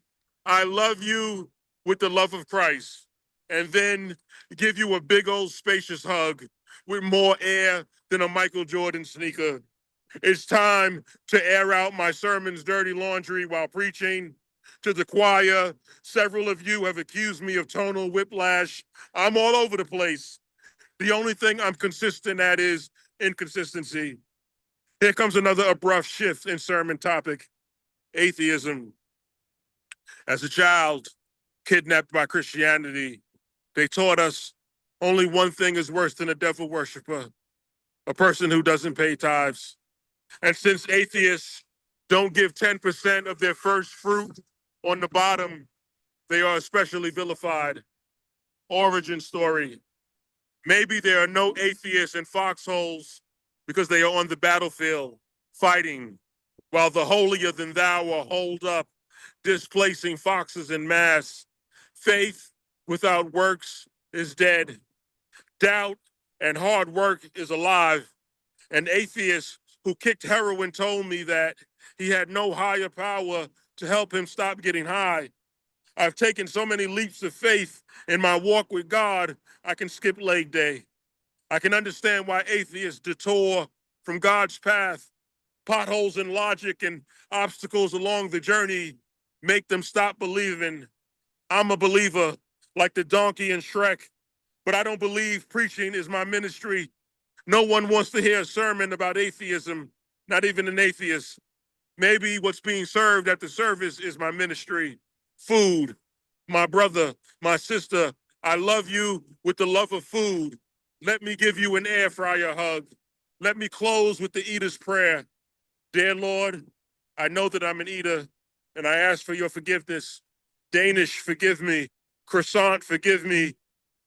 I love you with the love of Christ. and then give you a big old spacious hug with more air than a Michael Jordan sneaker. It's time to air out my sermon's dirty laundry while preaching. To the choir, several of you have accused me of tonal whiplash. I'm all over the place. The only thing I'm consistent at is inconsistency. Here comes another abrupt shift in sermon topic: atheism. As a child, kidnapped by Christianity, they taught us only one thing is worse than a devil worshiper: a person who doesn't pay tithes. And since atheists don't give 10% of their first fruit on the bottom, they are especially vilified. Origin story. Maybe there are no atheists in foxholes because they are on the battlefield fighting, while the holier than thou are holed up, displacing foxes en masse. Faith without works is dead. Doubt and hard work is alive. An atheist who kicked heroin told me that he had no higher power to help him stop getting high. I've taken so many leaps of faith in my walk with God, I can skip leg day. I can understand why atheists detour from God's path. Potholes in logic and obstacles along the journey make them stop believing. I'm a believer, like the donkey in Shrek, but I don't believe preaching is my ministry. No one wants to hear a sermon about atheism, not even an atheist. Maybe what's being served at the service is my ministry. Food. My brother, my sister, I love you with the love of food. Let me give you an air fryer hug. Let me close with the eater's prayer. Dear Lord, I know that I'm an eater, and I ask for your forgiveness. Danish, forgive me. Croissant, forgive me.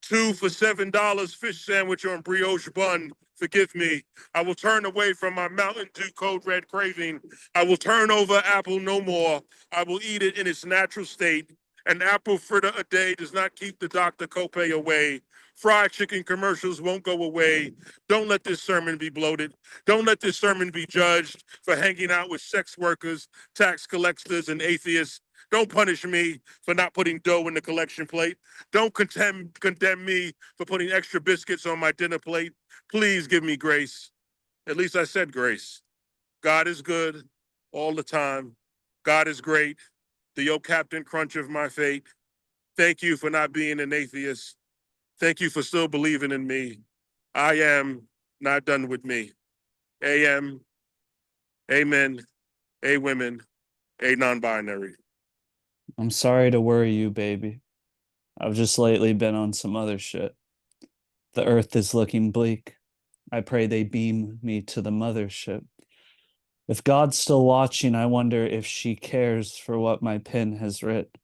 2 for $7 fish sandwich on brioche bun, forgive me. I will turn away from my Mountain Dew Code Red craving. I will turn over apple no more. I will eat it in its natural state. An apple fritter a day does not keep the doctor copay away. Fried chicken commercials won't go away. Don't let this sermon be bloated. Don't let this sermon be judged for hanging out with sex workers, tax collectors, and atheists. Don't punish me for not putting dough in the collection plate. Don't condemn me for putting extra biscuits on my dinner plate. Please give me grace. At least I said grace. God is good all the time. God is great. The old Captain Crunch of my fate. Thank you for not being an atheist. Thank you for still believing in me. I am not done with me. AM, amen, a women, a non-binary. I'm sorry to worry you, baby. I've just lately been on some other shit. The earth is looking bleak. I pray they beam me to the mothership. If God's still watching, I wonder if she cares for what my pen has writ.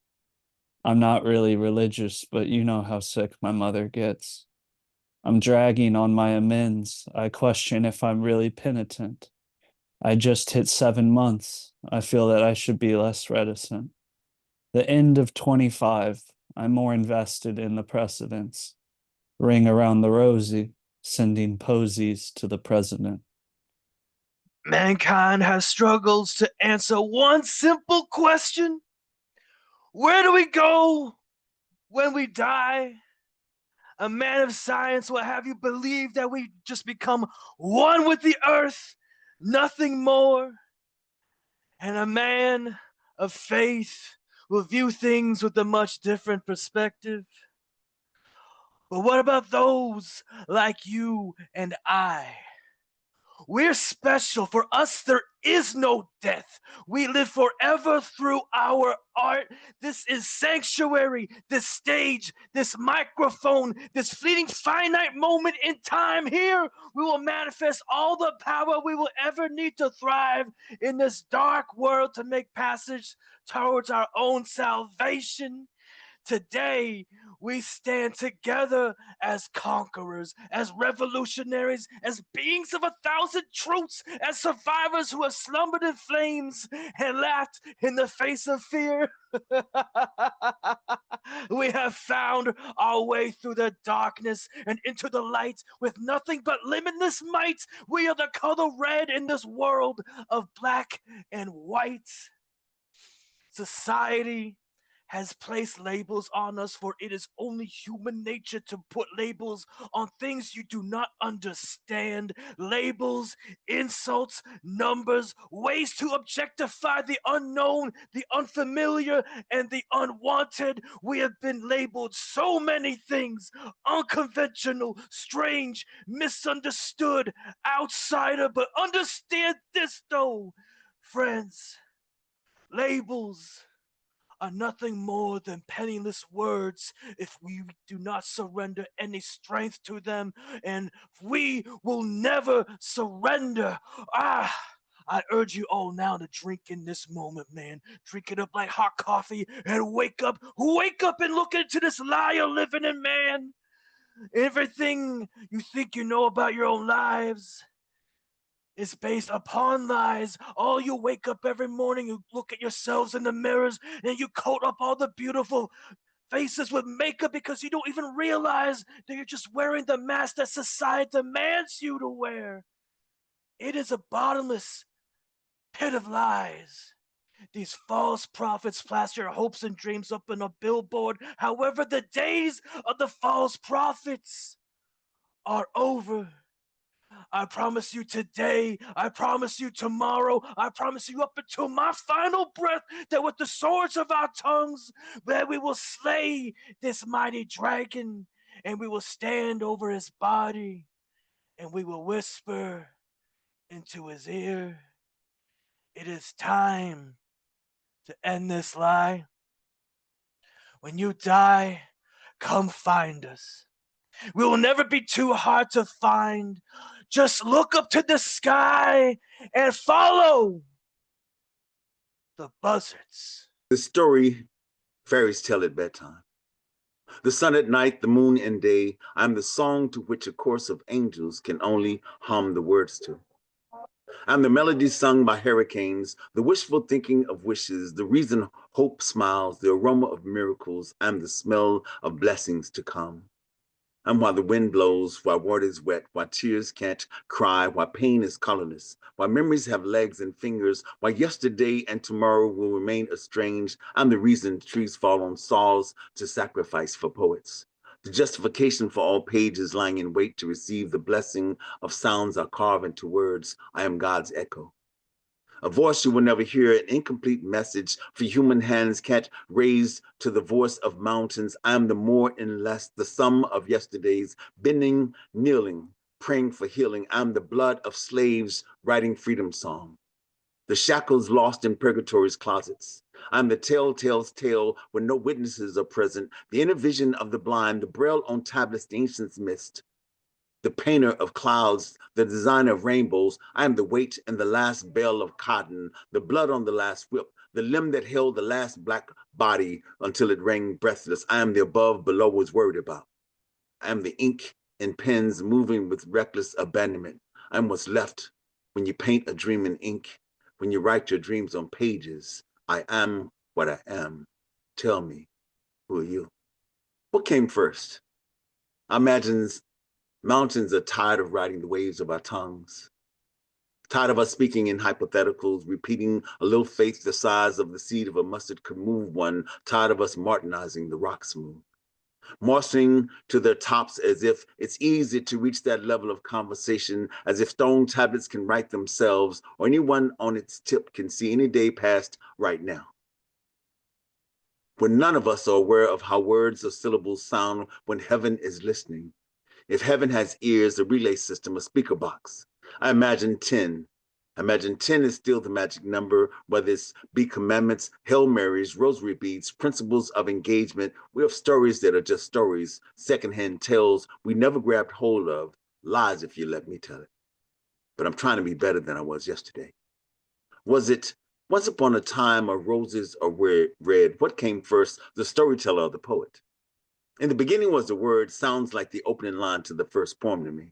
I'm not really religious, but you know how sick my mother gets. I'm dragging on my amends. I question if I'm really penitent. I just hit 7 months. I feel that I should be less reticent. The end of 25, I'm more invested in the precedents. Ring around the rosy, sending posies to the president. Mankind has struggles to answer one simple question. Where do we go when we die? A man of science will have you believe that we just become one with the earth, nothing more. And a man of faith will view things with a much different perspective. But what about those like you and I? We're special. For us, there is no death. We live forever through our art. This is sanctuary, this stage, this microphone, this fleeting finite moment in time. Here, we will manifest all the power we will ever need to thrive in this dark world to make passage towards our own salvation. Today, we stand together as conquerors, as revolutionaries, as beings of 1,000 truths, as survivors who have slumbered in flames and laughed in the face of fear. We have found our way through the darkness and into the light with nothing but limitless might. We are the color red in this world of black and white. Society has placed labels on us, for it is only human nature to put labels on things you do not understand. Labels, insults, numbers, ways to objectify the unknown, the unfamiliar, and the unwanted. We have been labeled so many things: unconventional, strange, misunderstood, outsider. But understand this though, friends, labels are nothing more than penniless words if we do not surrender any strength to them, and we will never surrender. I urge you all now to drink in this moment, man. Drink it up like hot coffee and wake up and look into this lie you're living in, man. Everything you think you know about your own lives is based upon lies. All you wake up every morning, you look at yourselves in the mirrors, and you coat up all the beautiful faces with makeup because you don't even realize that you're just wearing the mask that society demands you to wear. It is a bottomless pit of lies. These false prophets plaster your hopes and dreams up on a billboard. However, the days of the false prophets are over. I promise you today, I promise you tomorrow, I promise you up until my final breath, that with the swords of our tongues, that we will slay this mighty dragon, and we will stand over his body, and we will whisper into his ear, it is time to end this lie. When you die, come find us. We will never be too hard to find. Just look up to the sky and follow the buzzards. The story fairies tell at bedtime. The sun at night, the moon in day. I'm the song to which a chorus of angels can only hum the words to. I'm the melody sung by hurricanes, the wishful thinking of wishes, the reason hope smiles, the aroma of miracles. I'm the smell of blessings to come. I'm while the wind blows, while water is wet, while tears can't cry, while pain is colorless, while memories have legs and fingers, while yesterday and tomorrow will remain estranged. I'm the reason trees fall on saws to sacrifice for poets. The justification for all pages lying in wait to receive the blessing of sounds I carve into words. I am God's echo. A voice you will never hear, an incomplete message for human hands can't raise to the voice of mountains. I am the more and less, the sum of yesterdays, bending, kneeling, praying for healing. I'm the blood of slaves writing freedom song. The shackles lost in purgatory's closets. I'm the telltale's tale when no witnesses are present, the inner vision of the blind, the braille on tablets the ancients missed. The painter of clouds, the designer of rainbows. I am the weight in the last bale of cotton, the blood on the last whip, the limb that held the last black body until it rang breathless. I am the above below was worried about. I am the ink in pens moving with reckless abandonment. I am what's left when you paint a dream in ink, when you write your dreams on pages. I am what I am. Tell me, who are you? What came first? I imagine mountains are tired of riding the waves of our tongues, tired of us speaking in hypotheticals, repeating a little faith the size of the seed of a mustard could move one, tired of us martinizing the rock smooth, marching to their tops as if it's easy to reach that level of conversation, as if stone tablets can write themselves, or anyone on its tip can see any day past right now. When none of us are aware of how words or syllables sound when heaven is listening. If heaven has ears, a relay system, a speaker box. I imagine 10. I imagine 10 is still the magic number, whether it's be commandments, Hail Marys, rosary beads, principles of engagement. We have stories that are just stories, secondhand tales we never grabbed hold of, lies if you let me tell it. But I'm trying to be better than I was yesterday. Was it once upon a time, or roses are red? What came first, the storyteller or the poet? In the beginning was the word, sounds like the opening line to the first poem to me.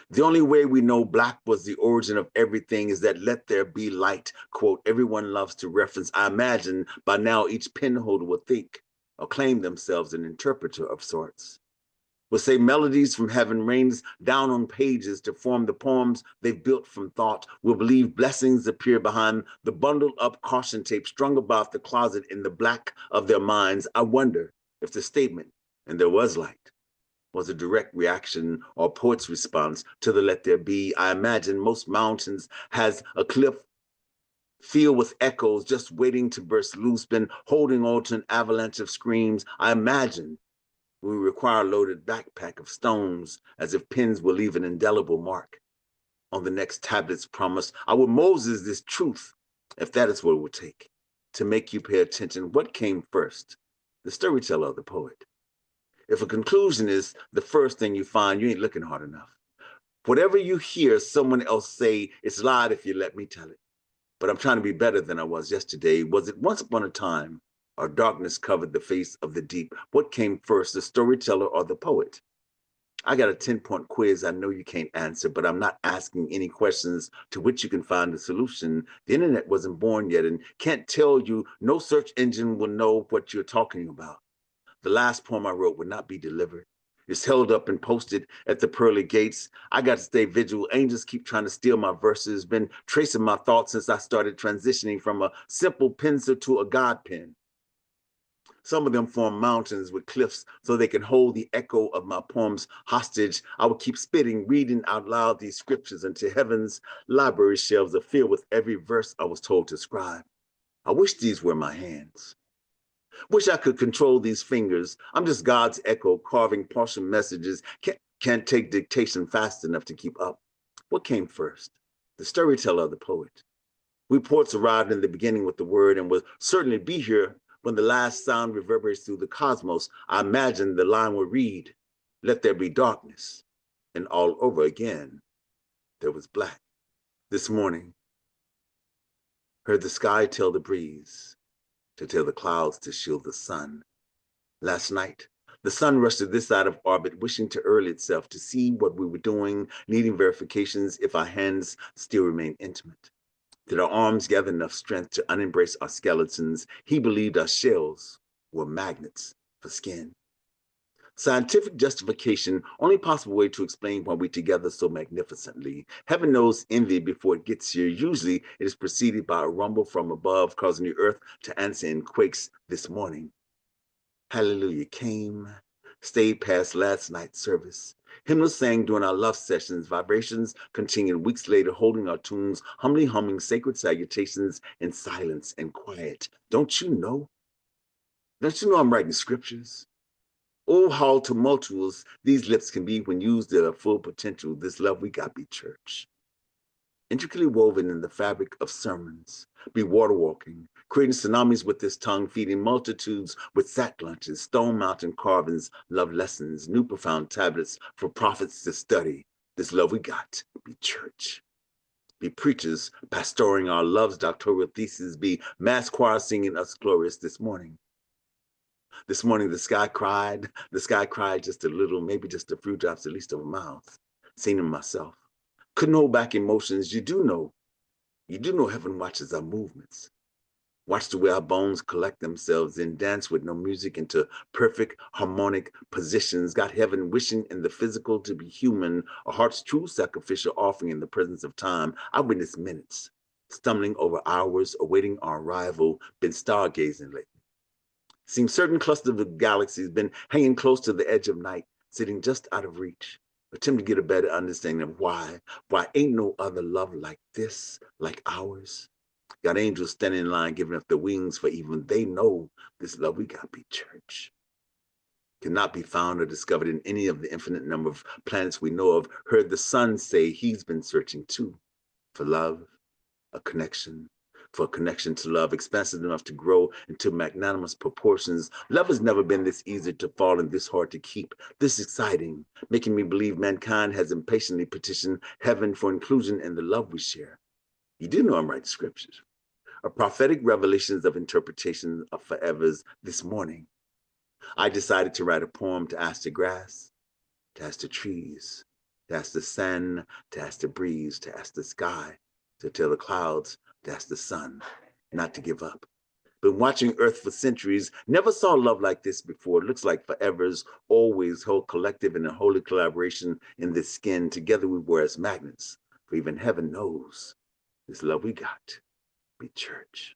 The only way we know black was the origin of everything is that let there be light, quote, everyone loves to reference. I imagine by now each pen holder will think or claim themselves an interpreter of sorts. will say melodies from heaven rains down on pages to form the poems they've built from thought, will believe blessings appear behind the bundled up caution tape strung about the closet in the black of their minds. I wonder if the statement, and there was light, was a direct reaction or poet's response to the let there be. I imagine most mountains has a cliff filled with echoes just waiting to burst loose, been holding on to an avalanche of screams. I imagine we require a loaded backpack of stones as if pens will leave an indelible mark on the next tablet's promise. I will Moses this truth, if that is what it would take, to make you pay attention. What came first, the storyteller or the poet? If a conclusion is the first thing you find, you ain't looking hard enough. Whatever you hear someone else say, it's lied if you let me tell it. But I'm trying to be better than I was yesterday. Was it once upon a time, or darkness covered the face of the deep? What came first, the storyteller or the poet? I got a 10-point quiz I know you can't answer, but I'm not asking any questions to which you can find a solution. The internet wasn't born yet and can't tell you, no search engine will know what you're talking about. The last poem I wrote would not be delivered. It's held up and posted at the pearly gates. I got to stay vigilant. Angels keep trying to steal my verses. Been tracing my thoughts since I started transitioning from a simple pencil to a God pen. Some of them form mountains with cliffs so they can hold the echo of my poems hostage. I will keep spitting, reading out loud these scriptures until heaven's library shelves are filled with every verse I was told to scribe. I wish these were my hands. Wish I could control these fingers. I'm just God's echo, carving partial messages. Can't take dictation fast enough to keep up. What came first, the storyteller or the poet? We poets arrived in the beginning with the word and will certainly be here when the last sound reverberates through the cosmos. I imagine the line will read, let there be darkness. And all over again, there was black. This morning, heard the sky tell the breeze to tell the clouds to shield the sun. Last night, the sun rushed to this side of orbit, wishing to early itself to see what we were doing, needing verifications if our hands still remain intimate. Did our arms gather enough strength to unembrace our skeletons? He believed our shells were magnets for skin. Scientific justification, only possible way to explain why we together so magnificently. Heaven knows envy before it gets here. Usually it is preceded by a rumble from above, causing the earth to answer in quakes this morning. Hallelujah came, stayed past last night's service. Hymnals sang during our love sessions. Vibrations continued weeks later, holding our tunes, humbly humming sacred salutations in silence and quiet. Don't you know? Don't you know I'm writing scriptures? Oh, how tumultuous these lips can be when used at their full potential. This love we got be church. Intricately woven in the fabric of sermons, be water walking, creating tsunamis with this tongue, feeding multitudes with sack lunches, stone mountain carvings, love lessons, new profound tablets for prophets to study. This love we got be church. Be preachers pastoring our love's doctoral thesis, be mass choir singing us glorious this morning. This morning, the sky cried just a little, maybe just a few drops, at least of a mouth. Seen in myself. Couldn't hold back emotions. You do know heaven watches our movements. Watch the way our bones collect themselves, then dance with no music into perfect harmonic positions. Got heaven wishing in the physical to be human, a heart's true sacrificial offering in the presence of time. I witnessed minutes, stumbling over hours, awaiting our arrival, been stargazing lately. Seems certain clusters of galaxies been hanging close to the edge of night, sitting just out of reach. Attempt to get a better understanding of why ain't no other love like this, like ours. Got angels standing in line, giving up the wings, for even they know this love we got be church. Cannot be found or discovered in any of the infinite number of planets we know of. Heard the sun say he's been searching too for love, a connection, for a connection to love, expansive enough to grow into magnanimous proportions. Love has never been this easy to fall and this hard to keep, this exciting, making me believe mankind has impatiently petitioned heaven for inclusion in the love we share. You do know I'm writing scriptures. A prophetic revelations of interpretation of forevers this morning. I decided to write a poem to ask the grass, to ask the trees, to ask the sand, to ask the breeze, to ask the sky, to tell the clouds, to ask the sun, not to give up, Been watching Earth for centuries, never saw love like this before. Looks like forever's always whole collective and a holy collaboration in this skin. Together we were as magnets, for even heaven knows this love we got be church.